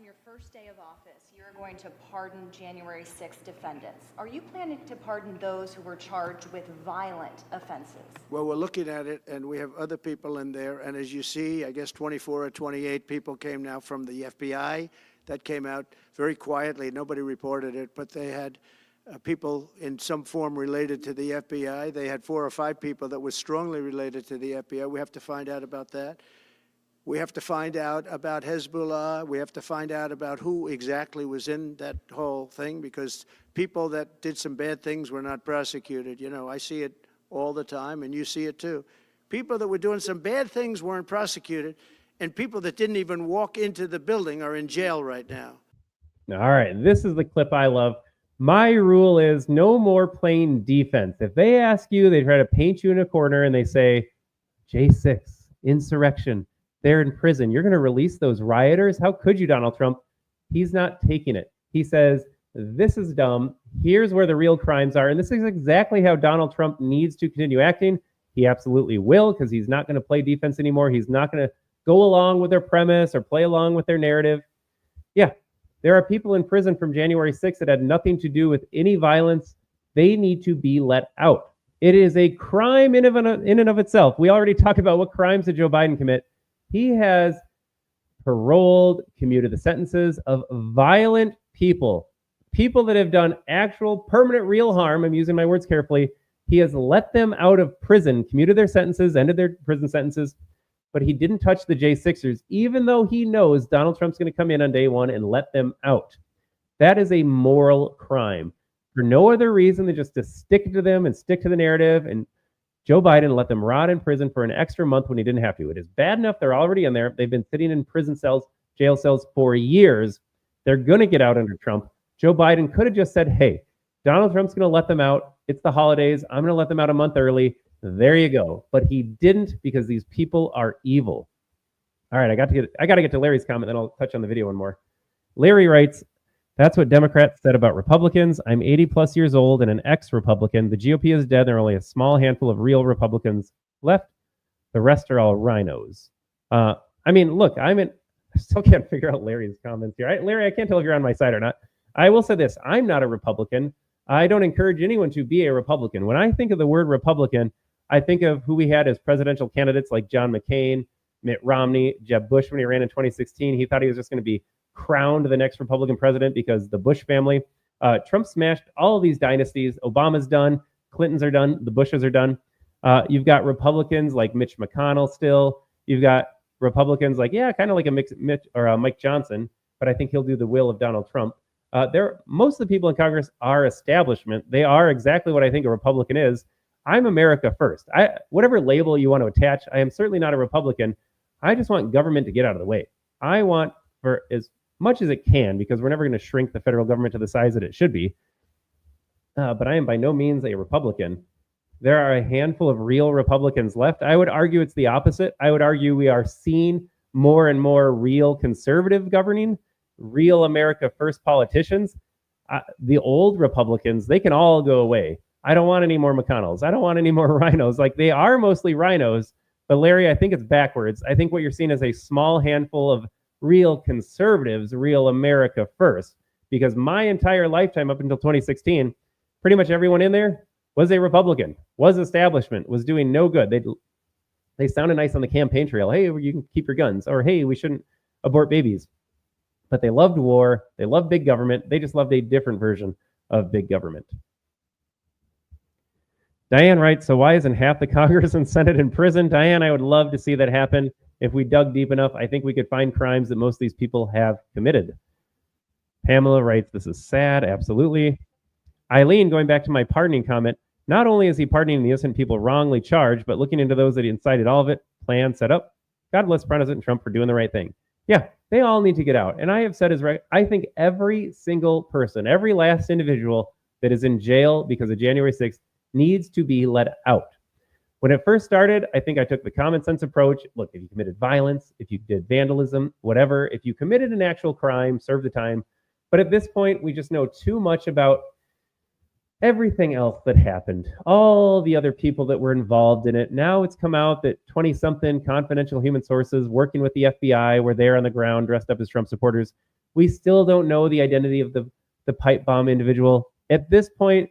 on your first day of office, you're going to pardon January 6th defendants. Are you planning to pardon those who were charged with violent offenses? Well, we're looking at it, and we have other people in there. And as you see, I guess 24 or 28 people came now from the FBI. That came out very quietly. Nobody reported it, but they had people in some form related to the FBI. They had 4 or 5 people that were strongly related to the FBI. We have to find out about that. We have to find out about Hezbollah. We have to find out about who exactly was in that whole thing, because people that did some bad things were not prosecuted. You know, I see it all the time, and you see it too. People that were doing some bad things weren't prosecuted, and people that didn't even walk into the building are in jail right now. All right, this is the clip I love. My rule is no more playing defense. If they ask you, they try to paint you in a corner and they say, J6, insurrection, they're in prison. You're going to release those rioters? How could you, Donald Trump? He's not taking it. He says, this is dumb. Here's where the real crimes are. And this is exactly how Donald Trump needs to continue acting. He absolutely will, because he's not going to play defense anymore. He's not going to go along with their premise or play along with their narrative. Yeah, there are people in prison from January 6th that had nothing to do with any violence. They need to be let out. It is a crime in and of itself. We already talked about what crimes did Joe Biden commit. He has paroled, commuted the sentences of violent people, people that have done actual permanent real harm. I'm using my words carefully. He has let them out of prison, commuted their sentences, ended their prison sentences, but he didn't touch the J6ers, even though he knows Donald Trump's going to come in on day one and let them out. That is a moral crime. For no other reason than just to stick to them and stick to the narrative. And Joe Biden let them rot in prison for an extra month when he didn't have to. It is bad enough they're already in there. They've been sitting in prison cells, jail cells for years. They're going to get out under Trump. Joe Biden could have just said, hey, Donald Trump's going to let them out. It's the holidays. I'm going to let them out a month early. There you go. But he didn't, because these people are evil. All right, I got to get to Larry's comment, then I'll touch on the video one more. Larry writes, that's what Democrats said about Republicans. I'm 80 plus years old and an ex-Republican. The GOP is dead. There are only a small handful of real Republicans left. The rest are all rhinos. I mean, look, I still can't figure out Larry's comments here. Larry, I can't tell if you're on my side or not. I will say this. I'm not a Republican. I don't encourage anyone to be a Republican. When I think of the word Republican, I think of who we had as presidential candidates like John McCain, Mitt Romney, Jeb Bush when he ran in 2016. He thought he was just going to be crowned the next Republican president because the Bush family. Trump smashed all of these dynasties. Obama's done. Clintons are done. The Bushes are done. You've got Republicans like Mitch McConnell still. You've got Republicans like, kind of like a Mike Johnson, but I think he'll do the will of Donald Trump. Most of the people in Congress are establishment. They are exactly what I think a Republican is. I'm America first. Whatever label you want to attach, I am certainly not a Republican. I just want government to get out of the way. I want, for as much as it can, because we're never going to shrink the federal government to the size that it should be. But I am by no means a Republican. There are a handful of real Republicans left. I would argue it's the opposite. I would argue we are seeing more and more real conservative governing, real America first politicians. The old Republicans, they can all go away. I don't want any more McConnells. I don't want any more rhinos. Like, they are mostly rhinos. But Larry, I think it's backwards. I think what you're seeing is a small handful of real conservatives, real America first. Because my entire lifetime up until 2016, pretty much everyone in there was a Republican, was establishment, was doing no good. They sounded nice on the campaign trail. Hey, you can keep your guns. Or, hey, we shouldn't abort babies. But they loved war. They loved big government. They just loved a different version of big government. Diane writes, so why isn't half the Congress and Senate in prison? Diane, I would love to see that happen. If we dug deep enough, I think we could find crimes that most of these people have committed. Pamela writes, this is sad. Absolutely. Eileen, going back to my pardoning comment, not only is he pardoning the innocent people wrongly charged, but looking into those that incited all of it, planned, set up. God bless President Trump for doing the right thing. Yeah, they all need to get out. And I have said is right. I think every single person, every last individual that is in jail because of January 6th needs to be let out. When it first started, I think I took the common sense approach. Look, if you committed violence, if you did vandalism, whatever, if you committed an actual crime, serve the time. But at this point, we just know too much about everything else that happened, all the other people that were involved in it. Now it's come out that 20-something confidential human sources working with the FBI were there on the ground dressed up as Trump supporters. We still don't know the identity of the pipe bomb individual. At this point,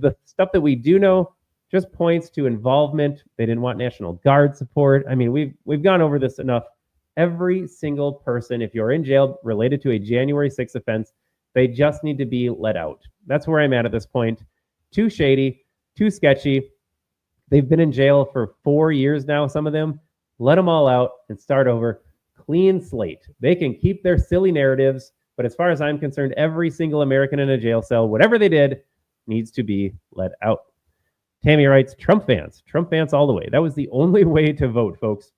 the stuff that we do know just points to involvement. They didn't want National Guard support. I mean, we've gone over this enough. Every single person, if you're in jail related to a January 6th offense, they just need to be let out. That's where I'm at this point. Too shady, too sketchy. They've been in jail for 4 years now, some of them. Let them all out and start over. Clean slate. They can keep their silly narratives, but as far as I'm concerned, every single American in a jail cell, whatever they did, needs to be let out. Tammy writes, Trump fans all the way. That was the only way to vote, folks.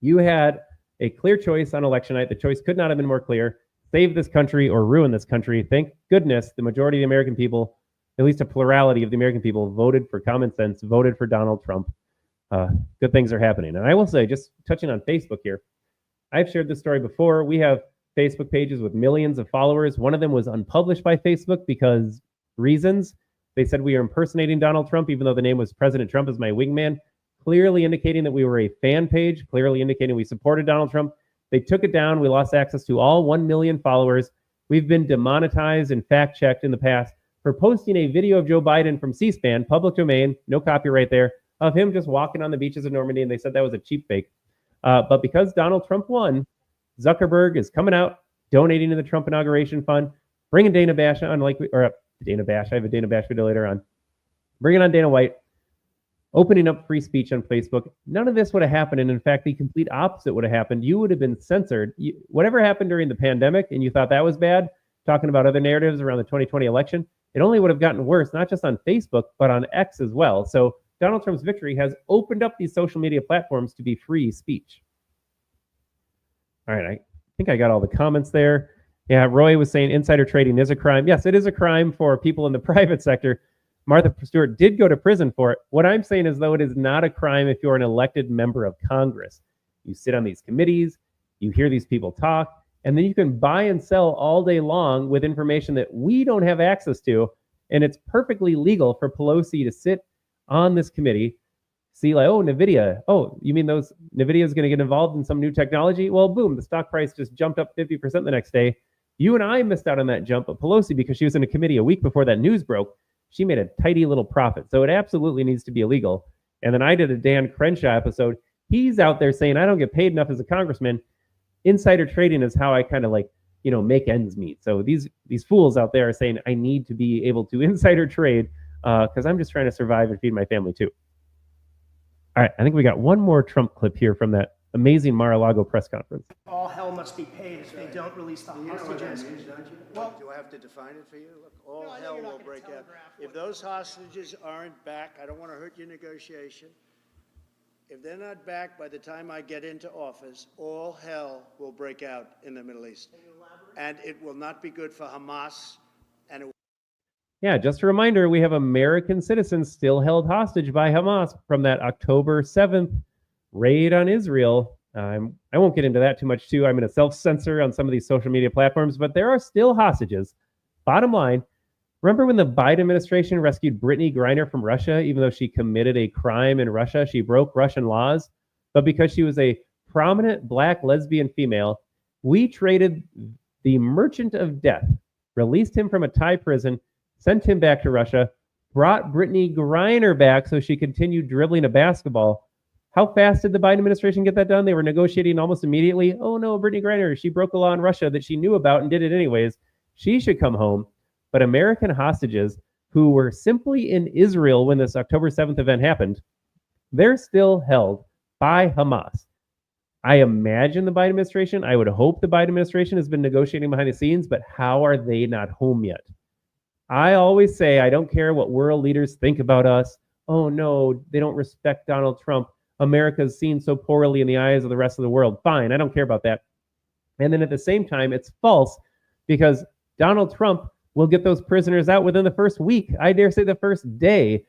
You had a clear choice on election night. The choice could not have been more clear. Save this country or ruin this country. Thank goodness the majority of the American people, at least a plurality of the American people, voted for common sense, voted for Donald Trump. Good things are happening. And I will say, just touching on Facebook here, I've shared this story before. We have Facebook pages with millions of followers. One of them was unpublished by Facebook because reasons. They said we are impersonating Donald Trump, even though the name was President Trump as my wingman, clearly indicating that we were a fan page, clearly indicating we supported Donald Trump. They took it down. We lost access to all 1 million followers. We've been demonetized and fact-checked in the past for posting a video of Joe Biden from C-SPAN, public domain, no copyright there, of him just walking on the beaches of Normandy, and they said that was a cheap fake. But because Donald Trump won, Zuckerberg is coming out, donating to the Trump inauguration fund, bringing Dana Bash on, Dana Bash. I have a Dana Bash video later on. Bringing on Dana White, opening up free speech on Facebook. None of this would have happened. And in fact, the complete opposite would have happened. You would have been censored. Whatever happened during the pandemic and you thought that was bad, talking about other narratives around the 2020 election, it only would have gotten worse, not just on Facebook, but on X as well. So Donald Trump's victory has opened up these social media platforms to be free speech. All right, I think I got all the comments there. Yeah, Roy was saying insider trading is a crime. Yes, it is a crime for people in the private sector. Martha Stewart did go to prison for it. What I'm saying is, though, it is not a crime if you're an elected member of Congress. You sit on these committees, you hear these people talk, and then you can buy and sell all day long with information that we don't have access to. And it's perfectly legal for Pelosi to sit on this committee, see like, oh, NVIDIA. Oh, you mean those NVIDIA is going to get involved in some new technology? Well, boom, the stock price just jumped up 50% the next day. You and I missed out on that jump, but Pelosi, because she was in a committee a week before that news broke, she made a tidy little profit. So it absolutely needs to be illegal. And then I did a Dan Crenshaw episode. He's out there saying, I don't get paid enough as a congressman. Insider trading is how I kind of make ends meet. So these fools out there are saying I need to be able to insider trade because I'm just trying to survive and feed my family too. All right, I think we got one more Trump clip here from that amazing Mar-a-Lago press conference. All hell must be paid if they don't release the hostages. Well, do I have to define it for you? Look, all hell will break out. If those hostages aren't back, I don't want to hurt your negotiation. If they're not back by the time I get into office, all hell will break out in the Middle East. And it will not be good for Hamas. And yeah, just a reminder, we have American citizens still held hostage by Hamas from that October 7th raid on Israel. I won't get into that too much, too. I'm going to self-censor on some of these social media platforms, but there are still hostages. Bottom line, remember when the Biden administration rescued Brittany Griner from Russia, even though she committed a crime in Russia? She broke Russian laws, but because she was a prominent black lesbian female, we traded the merchant of death, released him from a Thai prison, sent him back to Russia, brought Brittany Griner back so she continued dribbling a basketball. How fast did the Biden administration get that done? They were negotiating almost immediately. Oh no, Brittany Griner, she broke a law in Russia that she knew about and did it anyways. She should come home. But American hostages who were simply in Israel when this October 7th event happened, they're still held by Hamas. I imagine the Biden administration, I would hope the Biden administration has been negotiating behind the scenes, but how are they not home yet? I always say, I don't care what world leaders think about us. Oh no, they don't respect Donald Trump. America's seen so poorly in the eyes of the rest of the world. Fine, I don't care about that. And then at the same time, it's false because Donald Trump will get those prisoners out within the first week. I dare say the first day.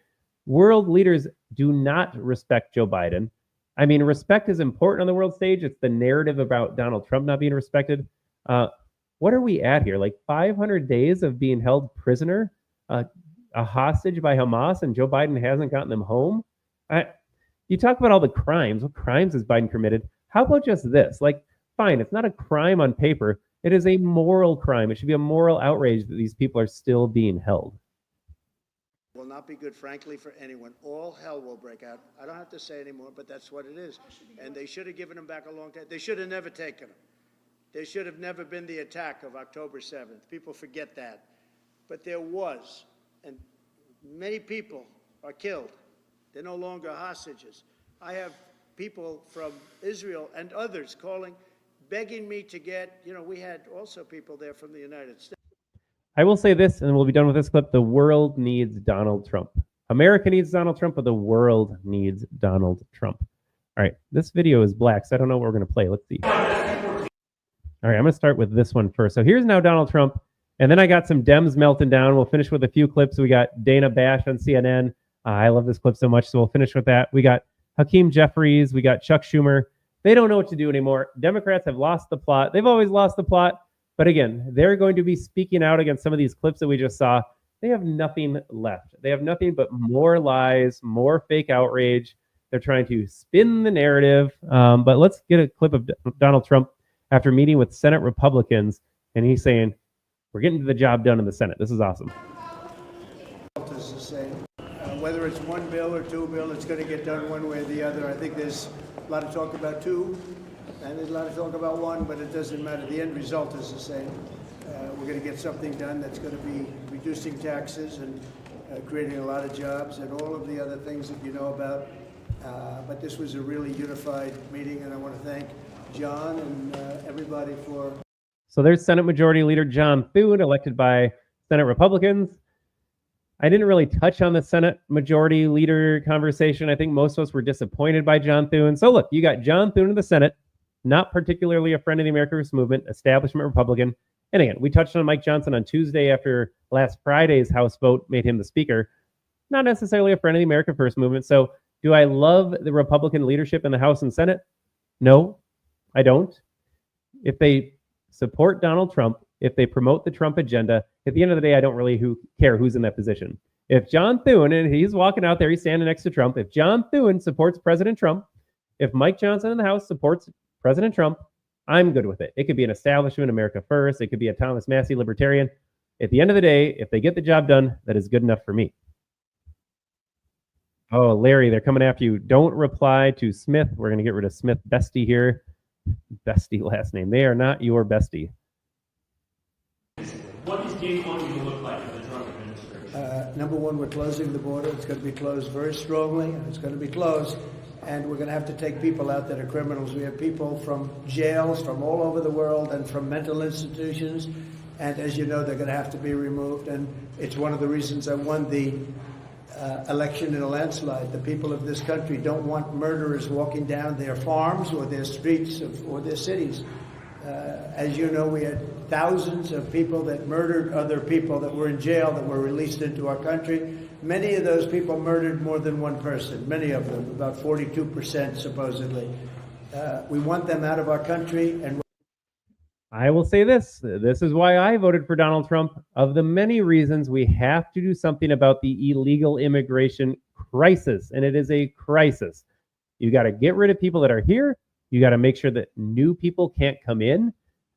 World leaders do not respect Joe Biden. I mean, respect is important on the world stage. It's the narrative about Donald Trump not being respected. What are we at here? Like 500 days of being held prisoner, a hostage by Hamas, and Joe Biden hasn't gotten them home? You talk about all the crimes. What crimes has Biden committed? How about just this? Like, fine, it's not a crime on paper. It is a moral crime. It should be a moral outrage that these people are still being held. Will not be good, frankly, for anyone. All hell will break out. I don't have to say anymore, but that's what it is. And they should have given them back a long time. They should have never taken them. There should have never been the attack of October 7th. People forget that. But there was, and many people are killed. They're no longer hostages. I have people from Israel and others calling, begging me to get, we had also people there from the United States. I will say this, and we'll be done with this clip. The world needs Donald Trump. America needs Donald Trump, but the world needs Donald Trump. All right, this video is black, so I don't know what we're going to play. Let's see. All right, I'm going to start with this one first. So here's now Donald Trump, and then I got some Dems melting down. We'll finish with a few clips. We got Dana Bash on CNN. I love this clip so much, so we'll finish with that. We got Hakeem Jeffries. We got Chuck Schumer. They don't know what to do anymore. Democrats have lost the plot. They've always lost the plot. But again, they're going to be speaking out against some of these clips that we just saw. They have nothing left. They have nothing but more lies, more fake outrage. They're trying to spin the narrative. But let's get a clip of Donald Trump after meeting with Senate Republicans. And he's saying, we're getting the job done in the Senate. This is awesome. Is the same. Whether it's one bill or two bill, it's going to get done one way or the other. I think there's a lot of talk about two. And there's a lot of talk about one, but it doesn't matter. The end result is the same. We're going to get something done that's going to be reducing taxes and creating a lot of jobs and all of the other things that you know about. But this was a really unified meeting, and I want to thank John and everybody for. So there's Senate Majority Leader John Thune, elected by Senate Republicans. I didn't really touch on the Senate Majority Leader conversation. I think most of us were disappointed by John Thune. So look, you got John Thune in the Senate. Not particularly a friend of the America First Movement, establishment Republican. And again, we touched on Mike Johnson on Tuesday after last Friday's House vote made him the Speaker. Not necessarily a friend of the America First Movement. So do I love the Republican leadership in the House and Senate? No, I don't. If they support Donald Trump, if they promote the Trump agenda, at the end of the day, I don't really care who's in that position. If John Thune, and he's walking out there, he's standing next to Trump. If John Thune supports President Trump, if Mike Johnson in the House supports President Trump, I'm good with it. It could be an establishment, America First. It could be a Thomas Massey libertarian. At the end of the day, if they get the job done, that is good enough for me. Oh, Larry, they're coming after you. Don't reply to Smith. We're going to get rid of Smith bestie here. Bestie last name. They are not your bestie. What is day one going to look like in the Trump administration? Number one, we're closing the border. It's going to be closed very strongly, and it's going to be closed. And we're going to have to take people out that are criminals. We have people from jails from all over the world and from mental institutions. And as you know, they're going to have to be removed. And it's one of the reasons I won the election in a landslide. The people of this country don't want murderers walking down their farms or their streets or their cities. As you know, we had thousands of people that murdered other people that were in jail that were released into our country. Many of those people murdered more than one person, many of them, about 42% supposedly. We want them out of our country. And I will say this. This is why I voted for Donald Trump. Of the many reasons, we have to do something about the illegal immigration crisis, and it is a crisis. You got to get rid of people that are here. You got to make sure that new people can't come in.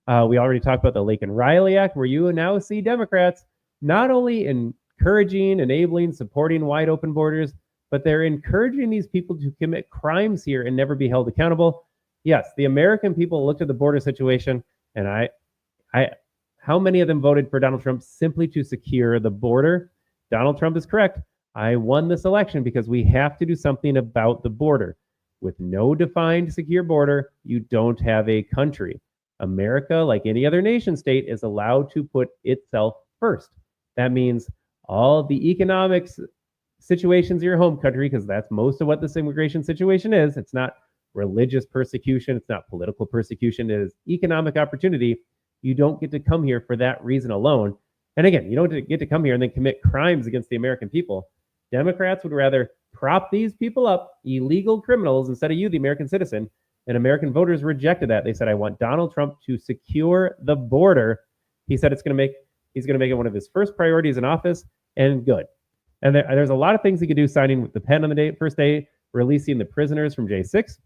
We already talked about the Lake and Riley Act, where you now see Democrats not only encouraging, enabling, supporting wide open borders, but they're encouraging these people to commit crimes here and never be held accountable. Yes, the American people looked at the border situation, and how many of them voted for Donald Trump simply to secure the border? Donald Trump is correct. I won this election because we have to do something about the border. With no defined secure border, you don't have a country. America, like any other nation state, is allowed to put itself first. That means all the economics situations in your home country, because that's most of what this immigration situation is. It's not religious persecution. It's not political persecution. It is economic opportunity. You don't get to come here for that reason alone. And again, you don't get to come here and then commit crimes against the American people. Democrats would rather prop these people up, illegal criminals, instead of you, the American citizen. And American voters rejected that. They said, I want Donald Trump to secure the border. He said he's going to make it one of his first priorities in office, and good. And there's a lot of things he could do, signing with the pen on the first day, releasing the prisoners from J6.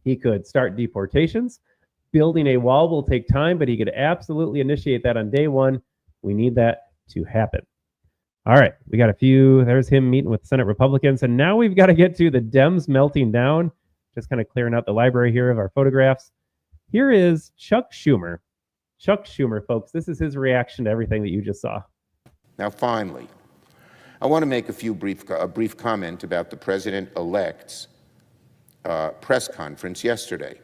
He could start deportations. building a wall will take time, but he could absolutely initiate that on day one. We need that to happen. All right, we got a few. There's him meeting with Senate Republicans. And now we've got to get to the Dems melting down. Just kind of clearing out the library here of our photographs. Here is Chuck Schumer. Chuck Schumer, folks, this is his reaction to everything that you just saw. Now, finally, I want to make a brief comment about the president-elect's press conference yesterday.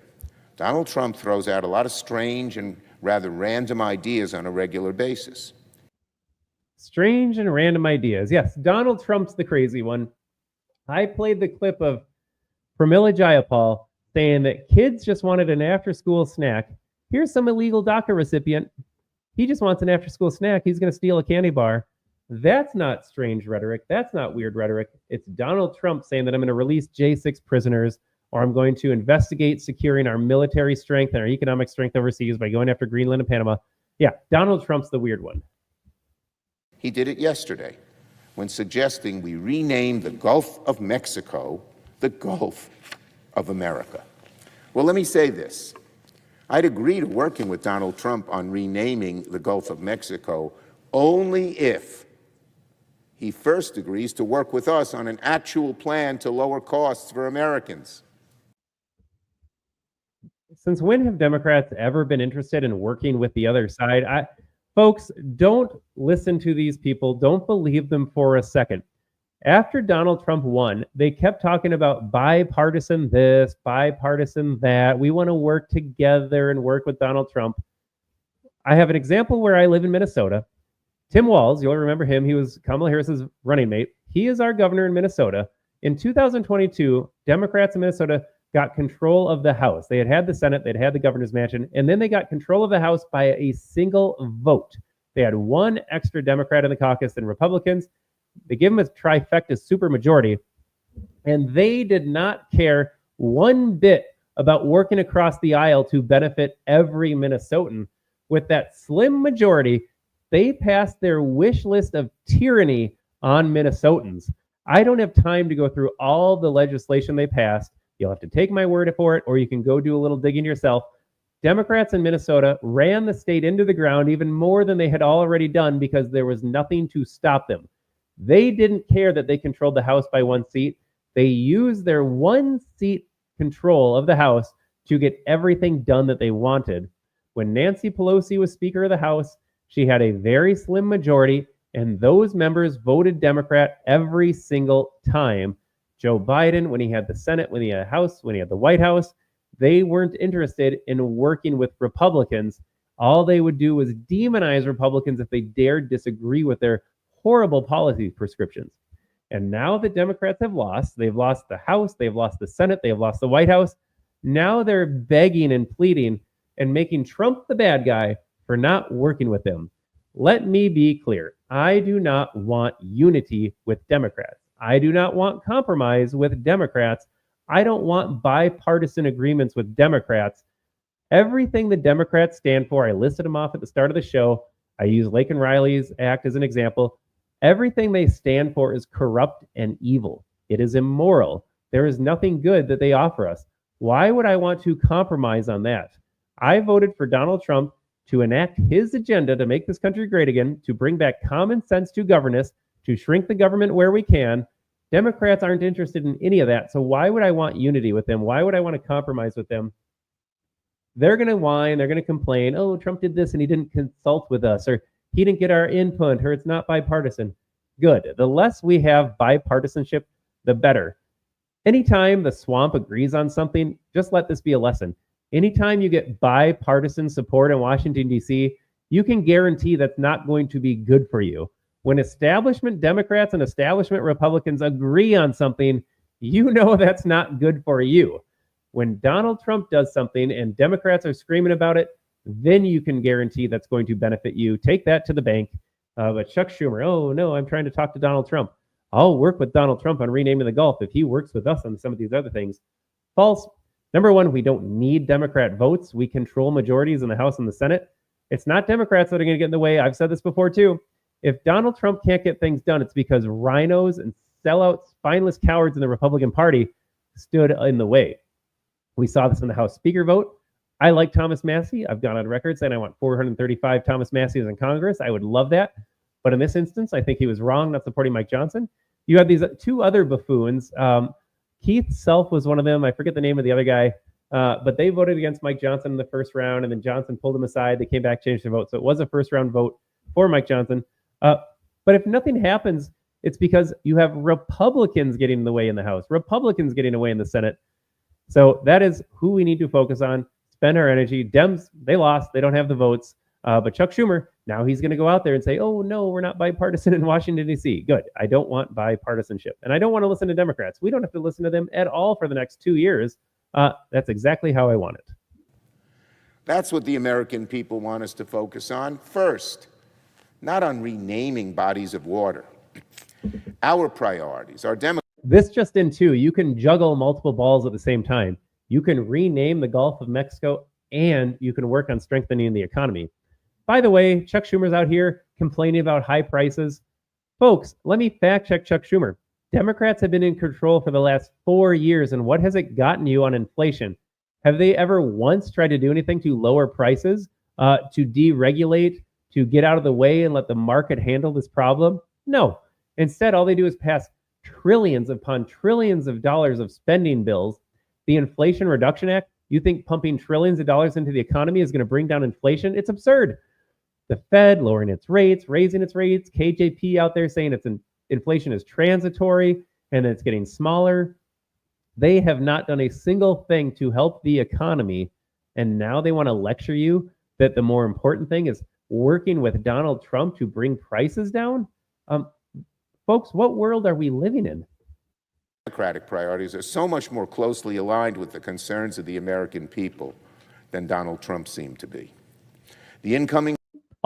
Donald Trump throws out a lot of strange and rather random ideas on a regular basis. Strange and random ideas. Yes, Donald Trump's the crazy one. I played the clip of Pramila Jayapal saying that kids just wanted an after-school snack. Here's some illegal DACA recipient. He just wants an after-school snack. He's going to steal a candy bar. That's not strange rhetoric. That's not weird rhetoric. It's Donald Trump saying that I'm going to release J6 prisoners, or I'm going to investigate securing our military strength and our economic strength overseas by going after Greenland and Panama. Yeah, Donald Trump's the weird one. He did it yesterday when suggesting we rename the Gulf of Mexico the Gulf of America. Well, let me say this. I'd agree to working with Donald Trump on renaming the Gulf of Mexico only if he first agrees to work with us on an actual plan to lower costs for Americans. Since when have Democrats ever been interested in working with the other side? Folks, don't listen to these people. Don't believe them for a second. After Donald Trump won, they kept talking about bipartisan this, bipartisan that. We want to work together and work with Donald Trump. I have an example where I live in Minnesota. Tim Walz, you'll remember him. He was Kamala Harris's running mate. He is our governor in Minnesota. In 2022, Democrats in Minnesota got control of the House. They had the Senate, they'd had the governor's mansion, and then they got control of the House by a single vote. They had one extra Democrat in the caucus than Republicans. They gave them a trifecta supermajority, and they did not care one bit about working across the aisle to benefit every Minnesotan. With that slim majority, they passed their wish list of tyranny on Minnesotans. I don't have time to go through all the legislation they passed. You'll have to take my word for it, or you can go do a little digging yourself. Democrats in Minnesota ran the state into the ground even more than they had already done because there was nothing to stop them. They didn't care that they controlled the House by one seat. They used their one seat control of the House to get everything done that they wanted. When Nancy Pelosi was Speaker of the House, she had a very slim majority, and those members voted Democrat every single time. Joe Biden, when he had the Senate, when he had the House, when he had the White House, they weren't interested in working with Republicans. All they would do was demonize Republicans if they dared disagree with their horrible policy prescriptions. And now that Democrats have lost, they've lost the House, they've lost the Senate, they've lost the White House. Now they're begging and pleading and making Trump the bad guy for not working with them. Let me be clear. I do not want unity with Democrats. I do not want compromise with Democrats. I don't want bipartisan agreements with Democrats. Everything the Democrats stand for, I listed them off at the start of the show. I use Laken Riley's act as an example. Everything they stand for is corrupt and evil. It is immoral. There is nothing good that they offer us. Why would I want to compromise on that? I voted for Donald Trump to enact his agenda to make this country great again, to bring back common sense to governance, to shrink the government where we can. Democrats aren't interested in any of that. So why would I want unity with them? Why would I want to compromise with them? They're going to whine. They're going to complain. Oh, Trump did this and he didn't consult with us, or he didn't get our input, or it's not bipartisan. Good. The less we have bipartisanship, the better. Anytime the swamp agrees on something, just let this be a lesson. Anytime you get bipartisan support in Washington, D.C., you can guarantee that's not going to be good for you. When establishment Democrats and establishment Republicans agree on something, you know that's not good for you. When Donald Trump does something and Democrats are screaming about it, then you can guarantee that's going to benefit you. Take that to the bank. But Chuck Schumer, oh no, I'm trying to talk to Donald Trump. I'll work with Donald Trump on renaming the Gulf if he works with us on some of these other things. False. Number one, we don't need Democrat votes. We control majorities in the House and the Senate. It's not Democrats that are going to get in the way. I've said this before too. If Donald Trump can't get things done, it's because rhinos and sellout, spineless cowards in the Republican Party stood in the way. We saw this in the House Speaker vote. I like Thomas Massey. I've gone on record saying I want 435 Thomas Masseys in Congress. I would love that. But in this instance, I think he was wrong not supporting Mike Johnson. You have these two other buffoons. Keith Self was one of them. I forget the name of the other guy. But they voted against Mike Johnson in the first round, and then Johnson pulled them aside. They came back, changed their vote. So it was a first round vote for Mike Johnson. But if nothing happens, it's because you have Republicans getting in the way in the House, Republicans getting away in the Senate. So that is who we need to focus on, spend our energy. Dems, they lost. They don't have the votes. But Chuck Schumer, now he's going to go out there and say, oh, no, we're not bipartisan in Washington, D.C. Good. I don't want bipartisanship. And I don't want to listen to Democrats. We don't have to listen to them at all for the next 2 years. That's exactly how I want it. That's what the American people want us to focus on first, not on renaming bodies of water. Our priorities are This just in too, you can juggle multiple balls at the same time. You can rename the Gulf of Mexico and you can work on strengthening the economy. By the way, Chuck Schumer's out here complaining about high prices. Folks, let me fact check Chuck Schumer. Democrats have been in control for the last 4 years, and what has it gotten you on inflation? Have they ever once tried to do anything to lower prices, to deregulate, to get out of the way and let the market handle this problem? No. Instead, all they do is pass trillions upon trillions of dollars of spending bills. The Inflation Reduction Act, you think pumping trillions of dollars into the economy is going to bring down inflation? It's absurd. The Fed lowering its rates, raising its rates, KJP out there saying inflation is transitory and it's getting smaller. They have not done a single thing to help the economy. And now they want to lecture you that the more important thing is working with Donald Trump to bring prices down. Folks, what world are we living in? Democratic priorities are so much more closely aligned with the concerns of the American people than Donald Trump seemed to be. The incoming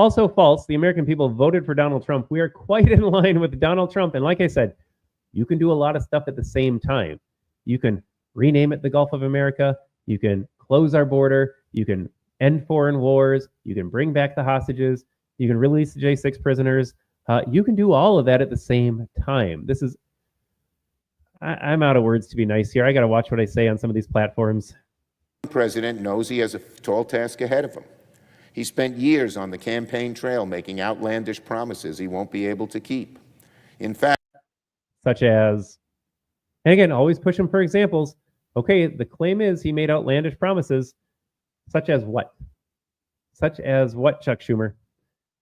Also false. The American people voted for Donald Trump. We are quite in line with Donald Trump. And like I said, you can do a lot of stuff at the same time. You can rename it the Gulf of America. You can close our border. You can end foreign wars. You can bring back the hostages. You can release the J6 prisoners. You can do all of that at the same time. This is, I'm out of words to be nice here. I got to watch what I say on some of these platforms. The president knows he has a tall task ahead of him. He spent years on the campaign trail making outlandish promises he won't be able to keep. In fact, such as, and again, always push him for examples. Okay, the claim is he made outlandish promises, such as what? Such as what, Chuck Schumer?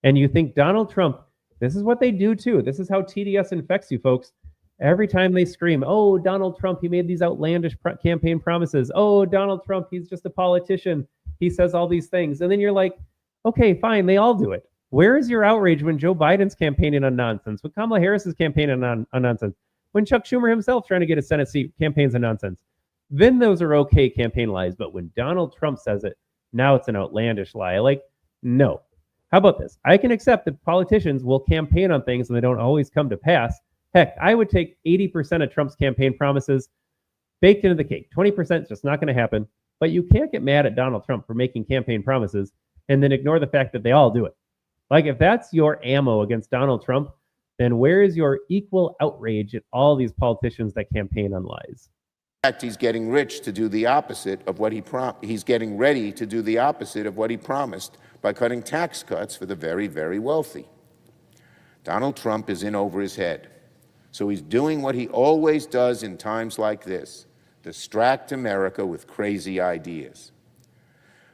And you think Donald Trump, this is what they do too. This is how TDS infects you, folks. Every time they scream, oh, Donald Trump, he made these outlandish campaign promises. Oh, Donald Trump, he's just a politician. He says all these things. And then you're like, okay, fine, they all do it. Where is your outrage when Joe Biden's campaigning on nonsense? When Kamala Harris is campaigning on nonsense? When Chuck Schumer himself trying to get a Senate seat campaigns on nonsense? Then those are okay campaign lies. But when Donald Trump says it, now it's an outlandish lie. Like, no. How about this? I can accept that politicians will campaign on things and they don't always come to pass. Heck, I would take 80% of Trump's campaign promises baked into the cake. 20% is just not going to happen. But you can't get mad at Donald Trump for making campaign promises and then ignore the fact that they all do it. Like, if that's your ammo against Donald Trump, then where is your equal outrage at all these politicians that campaign on lies? In fact, he's getting rich to do the opposite of what he's getting ready to do the opposite of what he promised by cutting tax cuts for the very, very wealthy. Donald Trump is in over his head. So he's doing what he always does in times like this: distract America with crazy ideas.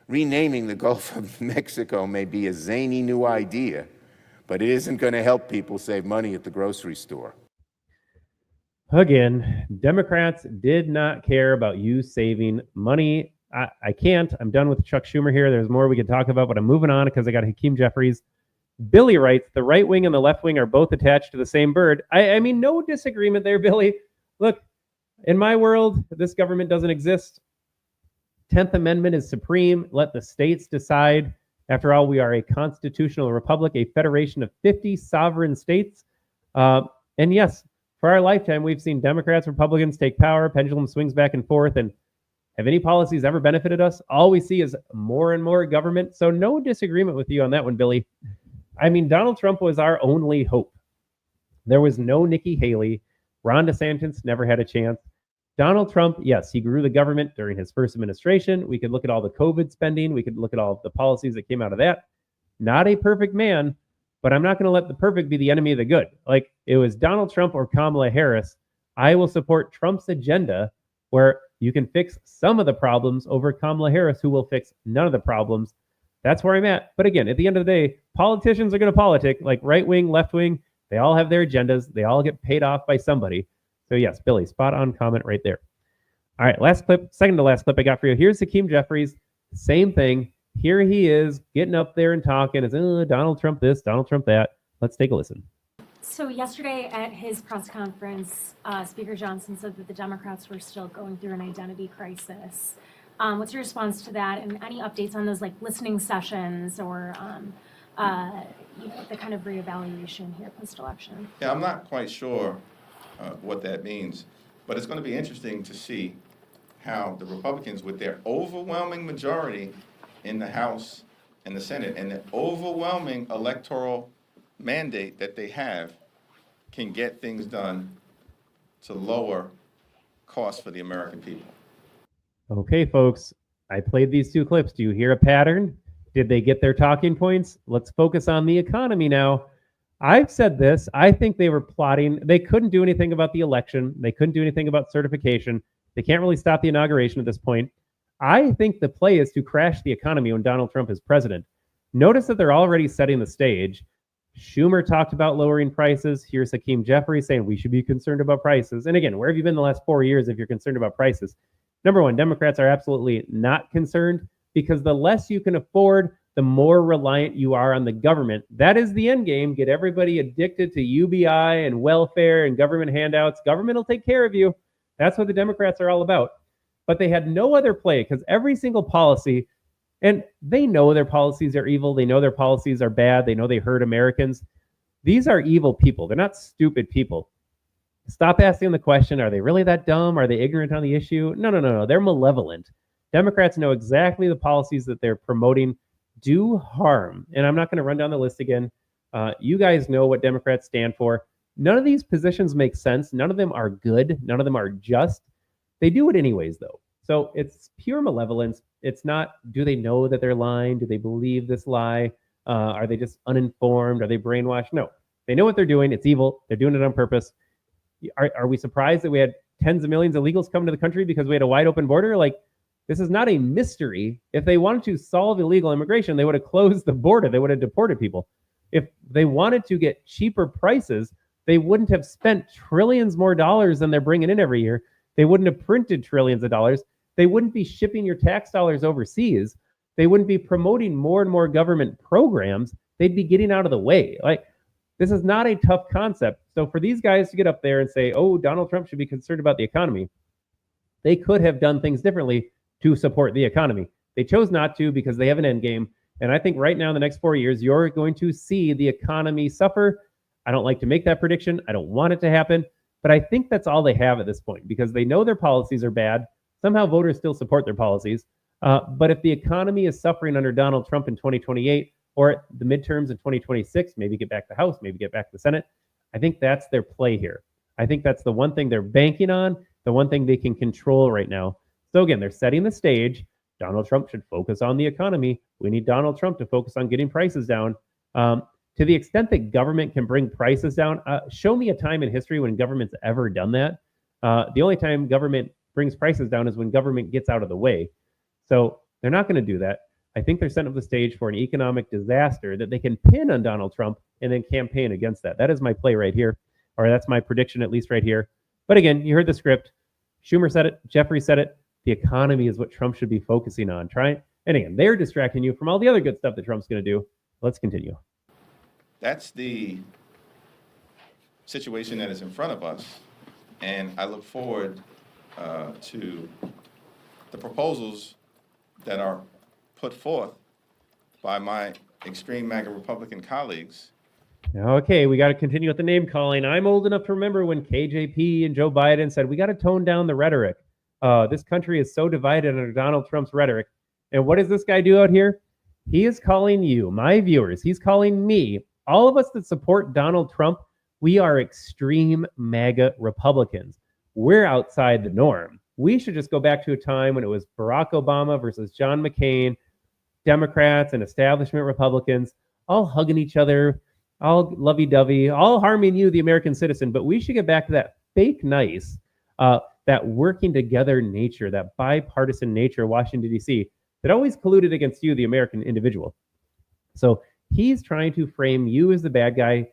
Renaming the Gulf of Mexico may be a zany new idea, but it isn't going to help people save money at the grocery store. Again, Democrats did not care about you saving money. I can't. I'm done with Chuck Schumer here. There's more we could talk about, but I'm moving on because I got Hakeem Jeffries. Billy writes, the right wing and the left wing are both attached to the same bird. I mean, no disagreement there, Billy. Look, in my world, this government doesn't exist. 10th Amendment is supreme. Let the states decide. After all, we are a constitutional republic, a federation of 50 sovereign states. And yes, for our lifetime, we've seen Democrats, Republicans take power, pendulum swings back and forth. And have any policies ever benefited us? All we see is more and more government. So no disagreement with you on that one, Billy. I mean, Donald Trump was our only hope. There was no Nikki Haley. Ron DeSantis never had a chance. Donald Trump, yes, he grew the government during his first administration. We could look at all the COVID spending. We could look at all of the policies that came out of that. Not a perfect man, but I'm not going to let the perfect be the enemy of the good. Like, it was Donald Trump or Kamala Harris. I will support Trump's agenda where you can fix some of the problems over Kamala Harris, who will fix none of the problems. That's where I'm at. But again, at the end of the day, politicians are going to politic, like right wing, left wing. They all have their agendas. They all get paid off by somebody. So yes, Billy, spot on comment right there. All right, last clip, second to last clip I got for you. Here's Hakeem Jeffries. Same thing. Here he is getting up there and talking. It's Donald Trump this, Donald Trump that. Let's take a listen. So yesterday at his press conference, Speaker Johnson said that the Democrats were still going through an identity crisis. What's your response to that, and any updates on those like listening sessions or the kind of reevaluation here post-election? Yeah, I'm not quite sure what that means, but it's going to be interesting to see how the Republicans, with their overwhelming majority in the House and the Senate and the overwhelming electoral mandate that they have, can get things done to lower costs for the American people. Okay, folks, I played these two clips. Do you hear a pattern? Did they get their talking points? Let's focus on the economy now. I've said this. I think they were plotting. They couldn't do anything about the election. They couldn't do anything about certification. They can't really stop the inauguration at this point. I think the play is to crash the economy when Donald Trump is president. Notice that they're already setting the stage. Schumer talked about lowering prices. Here's Hakeem Jeffries saying we should be concerned about prices. And again, where have you been the last 4 years if you're concerned about prices? Number one, Democrats are absolutely not concerned because the less you can afford, the more reliant you are on the government. That is the end game. Get everybody addicted to UBI and welfare and government handouts. Government will take care of you. That's what the Democrats are all about. But they had no other play because every single policy, and they know their policies are evil. They know their policies are bad. They know they hurt Americans. These are evil people. They're not stupid people. Stop asking the question, are they really that dumb? Are they ignorant on the issue? No. They're malevolent. Democrats know exactly the policies that they're promoting do harm. And I'm not going to run down the list again. You guys know what Democrats stand for. None of these positions make sense. None of them are good. None of them are just. They do it anyways, though. So it's pure malevolence. It's not, do they know that they're lying? Do they believe this lie? Are they just uninformed? Are they brainwashed? No. They know what they're doing. It's evil. They're doing it on purpose. Are we surprised that we had tens of millions of illegals come to the country because we had a wide open border? Like, this is not a mystery. If they wanted to solve illegal immigration, they would have closed the border. They would have deported people. If they wanted to get cheaper prices, they wouldn't have spent trillions more dollars than they're bringing in every year. They wouldn't have printed trillions of dollars. They wouldn't be shipping your tax dollars overseas. They wouldn't be promoting more and more government programs. They'd be getting out of the way. Like, this is not a tough concept. So for these guys to get up there and say, oh, Donald Trump should be concerned about the economy, they could have done things differently to support the economy. They chose not to because they have an end game. And I think right now in the next 4 years, you're going to see the economy suffer. I don't like to make that prediction. I don't want it to happen. But I think that's all they have at this point because they know their policies are bad. Somehow voters still support their policies. But if the economy is suffering under Donald Trump in 2028 or at the midterms in 2026, maybe get back the House, maybe get back the Senate, I think that's their play here. I think that's the one thing they're banking on, the one thing they can control right now. So again, they're setting the stage. Donald Trump should focus on the economy. We need Donald Trump to focus on getting prices down. To the extent that government can bring prices down, show me a time in history when government's ever done that. The only time government brings prices down is when government gets out of the way. So they're not going to do that. I think they're setting up the stage for an economic disaster that they can pin on Donald Trump and then campaign against that. That is my play right here, or that's my prediction at least right here. But again, you heard the script. Schumer said it. Jeffrey said it. The economy is what Trump should be focusing on. And again, they're distracting you from all the other good stuff that Trump's going to do. Let's continue. That's the situation that is in front of us, and I look forward to the proposals that are put forth by my extreme MAGA Republican colleagues. Okay, we got to continue with the name calling. I'm old enough to remember when KJP and Joe Biden said, we got to tone down the rhetoric. This country is so divided under Donald Trump's rhetoric. And what does this guy do out here? He is calling you, my viewers, he's calling me, all of us that support Donald Trump, we are extreme MAGA Republicans. we're outside the norm. We should just go back to a time when it was Barack Obama versus John McCain, Democrats and establishment Republicans, all hugging each other, all lovey-dovey, all harming you, the American citizen. But we should get back to that fake nice, that working together nature, that bipartisan nature of Washington, D.C., that always colluded against you, the American individual. So he's trying to frame you as the bad guy.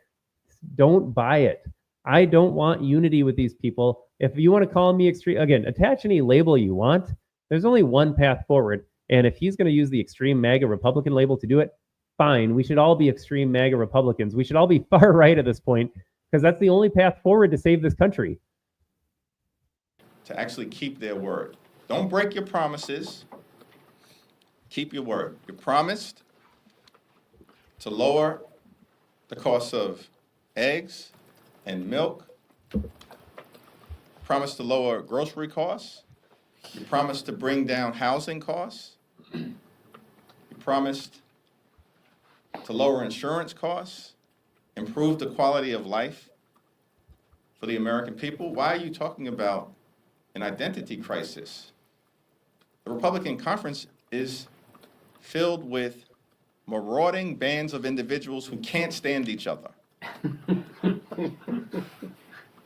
Don't buy it. I don't want unity with these people. If you want to call me extreme, again, attach any label you want. There's only one path forward. And if he's going to use the extreme MAGA Republican label to do it, fine. We should all be extreme MAGA Republicans. We should all be far right at this point, because that's the only path forward to save this country. To actually keep their word. Don't break your promises. Keep your word. You promised to lower the cost of eggs and milk. Promised to lower grocery costs. You promised to bring down housing costs. You promised to lower insurance costs, improve the quality of life for the American people. Why are you talking about an identity crisis? The Republican conference is filled with marauding bands of individuals who can't stand each other.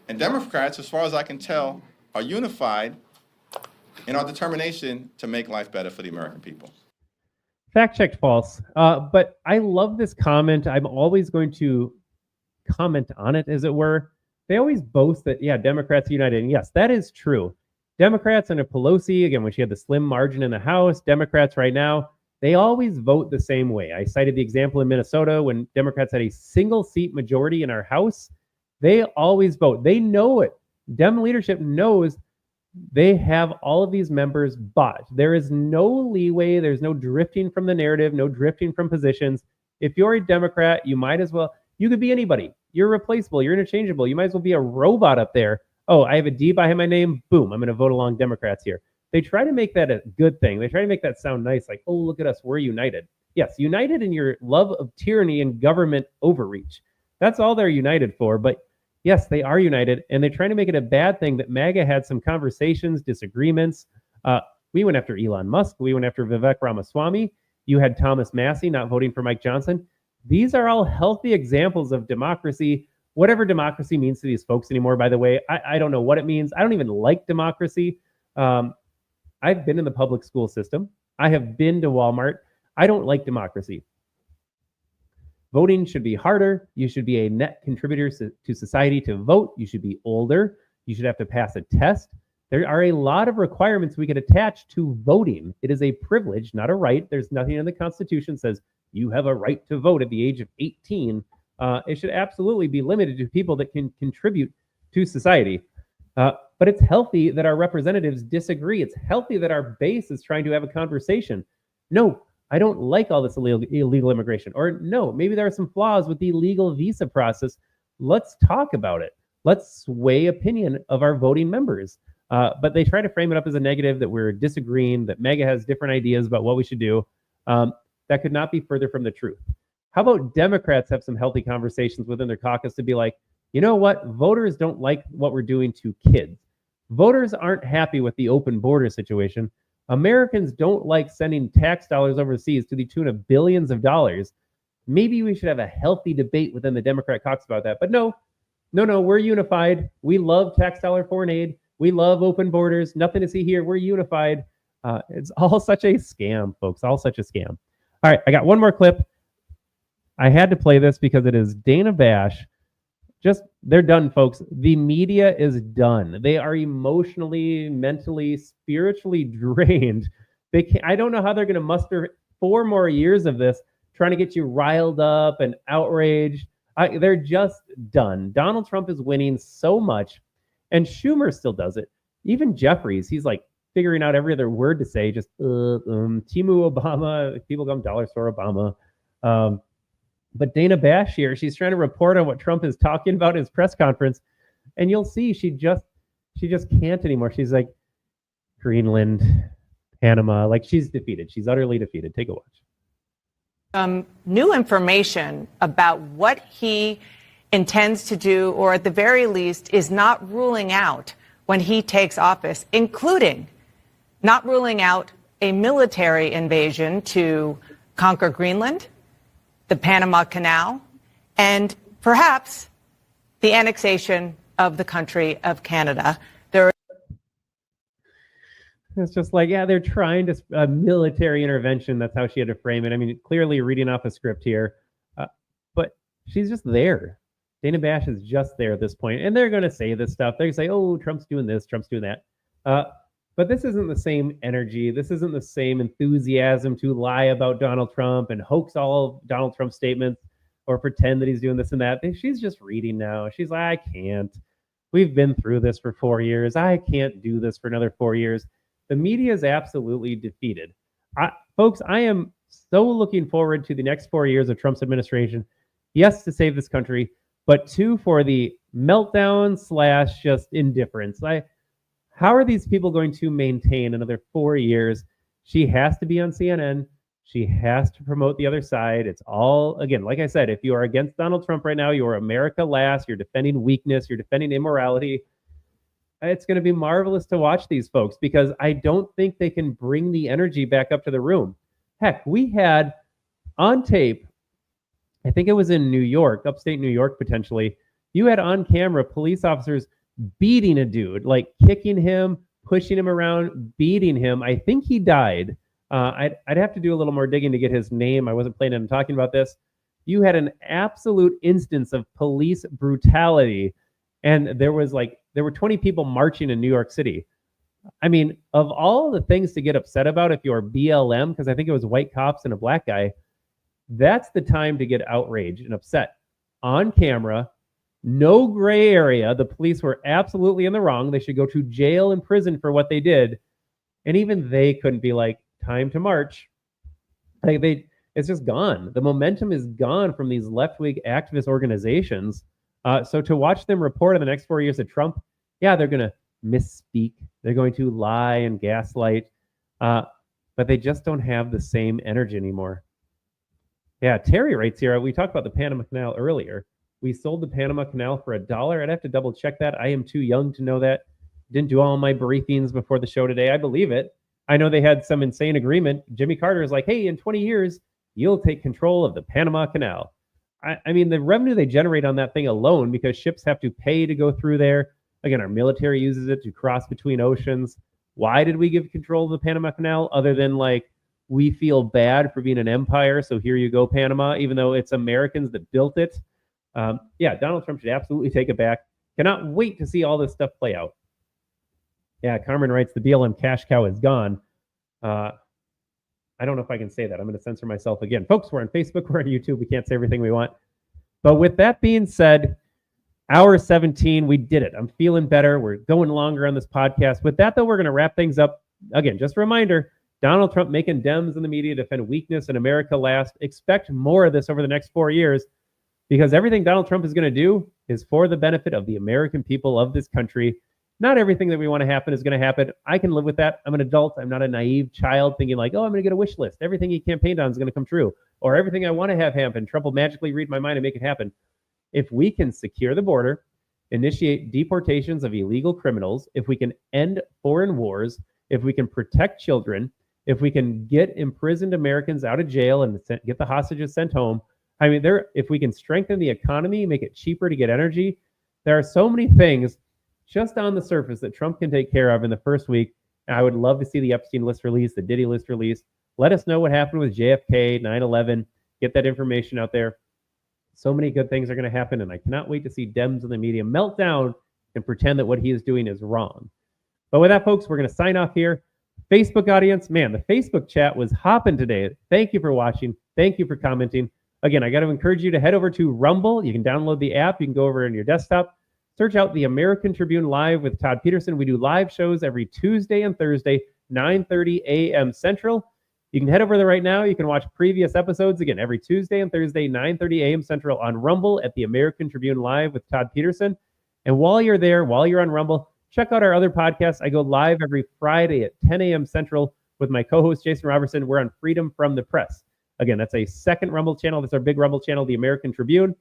And Democrats, as far as I can tell, are unified in our determination to make life better for the American people. Fact checked false. But I love this comment. I'm always going to comment on it, as it were. They always boast that, yeah, Democrats are united. And yes, that is true. Democrats under Pelosi, again, when she had the slim margin in the House, Democrats right now, they always vote the same way. I cited the example in Minnesota when Democrats had a single seat majority in our House. They always vote. They know it. Dem leadership knows they have all of these members bought. There is no leeway. There's no drifting from the narrative, no drifting from positions. If you're a Democrat, you might as well, you could be anybody. You're replaceable. You're interchangeable. You might as well be a robot up there. Oh, I have a D behind my name. Boom, I'm going to vote along Democrats here. They try to make that a good thing. They try to make that sound nice, like, oh, look at us, we're united. Yes, united in your love of tyranny and government overreach. That's all they're united for. But yes, they are united, and they're trying to make it a bad thing that MAGA had some conversations, disagreements. We went after Elon Musk. We went after Vivek Ramaswamy. You had Thomas Massie not voting for Mike Johnson. These are all healthy examples of democracy, whatever democracy means to these folks anymore, by the way. I don't know what it means. I don't even like democracy. I've been in the public school system. I have been to Walmart. I don't like democracy. Voting should be harder. You should be a net contributor to society to vote. You should be older. You should have to pass a test. There are a lot of requirements we could attach to voting. It is a privilege, not a right. There's nothing in the Constitution that says you have a right to vote at the age of 18. It should absolutely be limited to people that can contribute to society. But it's healthy that our representatives disagree. It's healthy that our base is trying to have a conversation. No, I don't like all this illegal immigration. Or no, maybe there are some flaws with the legal visa process. Let's talk about it. Let's sway opinion of our voting members. But they try to frame it up as a negative, that we're disagreeing, that MAGA has different ideas about what we should do. That could not be further from the truth. How about Democrats have some healthy conversations within their caucus to be like, you know what? Voters don't like what we're doing to kids. Voters aren't happy with the open border situation. Americans don't like sending tax dollars overseas to the tune of billions of dollars. Maybe we should have a healthy debate within the Democrat caucus about that. But no, we're unified. We love tax dollar foreign aid. We love open borders. Nothing to see here. We're unified. It's all such a scam, folks. All such a scam. All right, I got one more clip. I had to play this because it is Dana Bash. They're done, folks. The media is done. They are emotionally, mentally, spiritually drained. I don't know how they're going to muster 4 more years of this, trying to get you riled up and outraged. They're just done. Donald Trump is winning so much, and Schumer still does it. Even Jeffries, he's like figuring out every other word to say, just Timu Obama, people call him Dollar Store Obama. But Dana Bash here, she's trying to report on what Trump is talking about in his press conference, and you'll see she just can't anymore. She's like, Greenland, Panama, like she's defeated. She's utterly defeated. Take a watch. New information about what he intends to do, or at the very least is not ruling out when he takes office, including not ruling out a military invasion to conquer Greenland, the Panama Canal, and perhaps the annexation of the country of Canada. It's just like, yeah, they're trying to military intervention. That's how she had to frame it. I mean, clearly reading off a script here, but she's just there. Dana Bash is just there at this point, and they're going to say this stuff. They're going to say, "Oh, Trump's doing this, Trump's doing that," but this isn't the same energy. This isn't the same enthusiasm to lie about Donald Trump and hoax all of Donald Trump's statements or pretend that he's doing this and that. She's just reading now. She's like, I can't. We've been through this for 4 years. I can't do this for another 4 years. The media is absolutely defeated. Folks, I am so looking forward to the next 4 years of Trump's administration. Yes, to save this country, but two, for the meltdown / just indifference. How are these people going to maintain another 4 years? She has to be on CNN. She has to promote the other side. It's all, again, like I said, if you are against Donald Trump right now, you are America last. You're defending weakness. You're defending immorality. It's going to be marvelous to watch these folks because I don't think they can bring the energy back up to the room. Heck, we had on tape, I think it was in New York, upstate New York potentially, you had on camera police officers beating a dude, like kicking him, pushing him around, beating him. I think he died. I'd have to do a little more digging to get his name. I wasn't planning on talking about this. You had an absolute instance of police brutality, and there were 20 people marching in New York City. I mean, of all the things to get upset about if you're BLM, because I think it was white cops and a black guy, that's the time to get outraged and upset. On camera, no gray area. The police were absolutely in the wrong. They should go to jail and prison for what they did. And even they couldn't be like, time to march. It's just gone. The momentum is gone from these left-wing activist organizations. So to watch them report in the next 4 years of Trump, yeah, they're going to misspeak. They're going to lie and gaslight. But they just don't have the same energy anymore. Yeah, Terry writes here, we talked about the Panama Canal earlier. We sold the Panama Canal for $1. I'd have to double check that. I am too young to know that. Didn't do all my briefings before the show today. I believe it. I know they had some insane agreement. Jimmy Carter is like, hey, in 20 years, you'll take control of the Panama Canal. I mean, the revenue they generate on that thing alone, because ships have to pay to go through there. Again, our military uses it to cross between oceans. Why did we give control of the Panama Canal other than like, we feel bad for being an empire, so here you go, Panama, even though it's Americans that built it? Yeah, Donald Trump should absolutely take it back. Cannot wait to see all this stuff play out. Yeah, Carmen writes, the BLM cash cow is gone. I don't know if I can say that. I'm going to censor myself again. Folks, we're on Facebook, we're on YouTube. We can't say everything we want. But with that being said, hour 17, we did it. I'm feeling better. We're going longer on this podcast. With that, though, we're going to wrap things up. Again, just a reminder, Donald Trump making Dems in the media defend weakness and America last. Expect more of this over the next 4 years because everything Donald Trump is going to do is for the benefit of the American people of this country. Not everything that we want to happen is going to happen. I can live with that. I'm an adult. I'm not a naive child thinking like, oh, I'm going to get a wish list. Everything he campaigned on is going to come true. Or everything I want to have happen, Trump will magically read my mind and make it happen. If we can secure the border, initiate deportations of illegal criminals, if we can end foreign wars, if we can protect children, if we can get imprisoned Americans out of jail and get the hostages sent home, I mean, if we can strengthen the economy, make it cheaper to get energy, there are so many things just on the surface that Trump can take care of in the first week. I would love to see the Epstein list released, the Diddy list released. Let us know what happened with JFK, 9/11. Get that information out there. So many good things are going to happen, and I cannot wait to see Dems in the media melt down and pretend that what he is doing is wrong. But with that, folks, we're going to sign off here. Facebook audience, man, the Facebook chat was hopping today. Thank you for watching. Thank you for commenting. Again, I got to encourage you to head over to Rumble. You can download the app. You can go over on your desktop. Search out the American Tribune Live with Todd Peterson. We do live shows every Tuesday and Thursday, 9:30 a.m. Central. You can head over there right now. You can watch previous episodes, again, every Tuesday and Thursday, 9:30 a.m. Central on Rumble at the American Tribune Live with Todd Peterson. And while you're there, while you're on Rumble, check out our other podcasts. I go live every Friday at 10 a.m. Central with my co-host, Jason Robertson. We're on Freedom from the Press. Again, that's a second Rumble channel. That's our big Rumble channel, the American Tribune.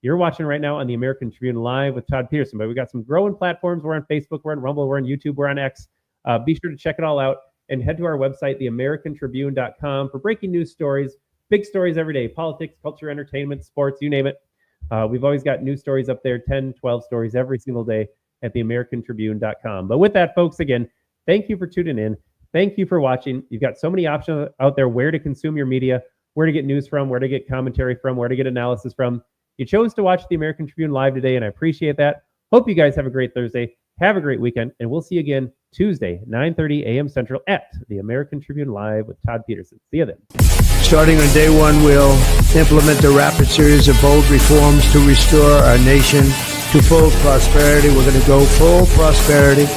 You're watching right now on the American Tribune Live with Todd Peterson, but we got some growing platforms. We're on Facebook, we're on Rumble, we're on YouTube, we're on X. Be sure to check it all out and head to our website, theamericantribune.com, for breaking news stories, big stories every day, politics, culture, entertainment, sports, you name it. We've always got news stories up there, 10, 12 stories every single day at theamericantribune.com. But with that, folks, again, thank you for tuning in. Thank you for watching. You've got so many options out there where to consume your media, where to get news from, where to get commentary from, where to get analysis from. You chose to watch the American Tribune Live today, and I appreciate that. Hope you guys have a great Thursday. Have a great weekend, and we'll see you again Tuesday, 9:30 a.m. Central at the American Tribune Live with Todd Peterson. See you then. Starting on day one, we'll implement a rapid series of bold reforms to restore our nation to full prosperity. We're going to go full prosperity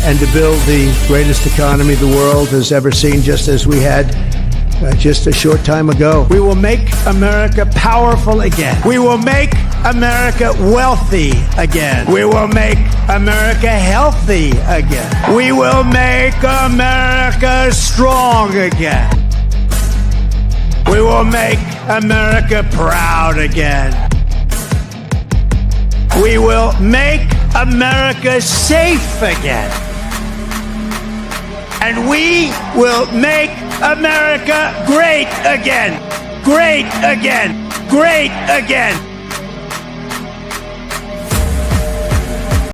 and to build the greatest economy the world has ever seen, just as we had just a short time ago. We will make America powerful again. We will make America wealthy again. We will make America healthy again. We will make America strong again. We will make America proud again. We will make America safe again. And we will make America great again. Great again. Great again.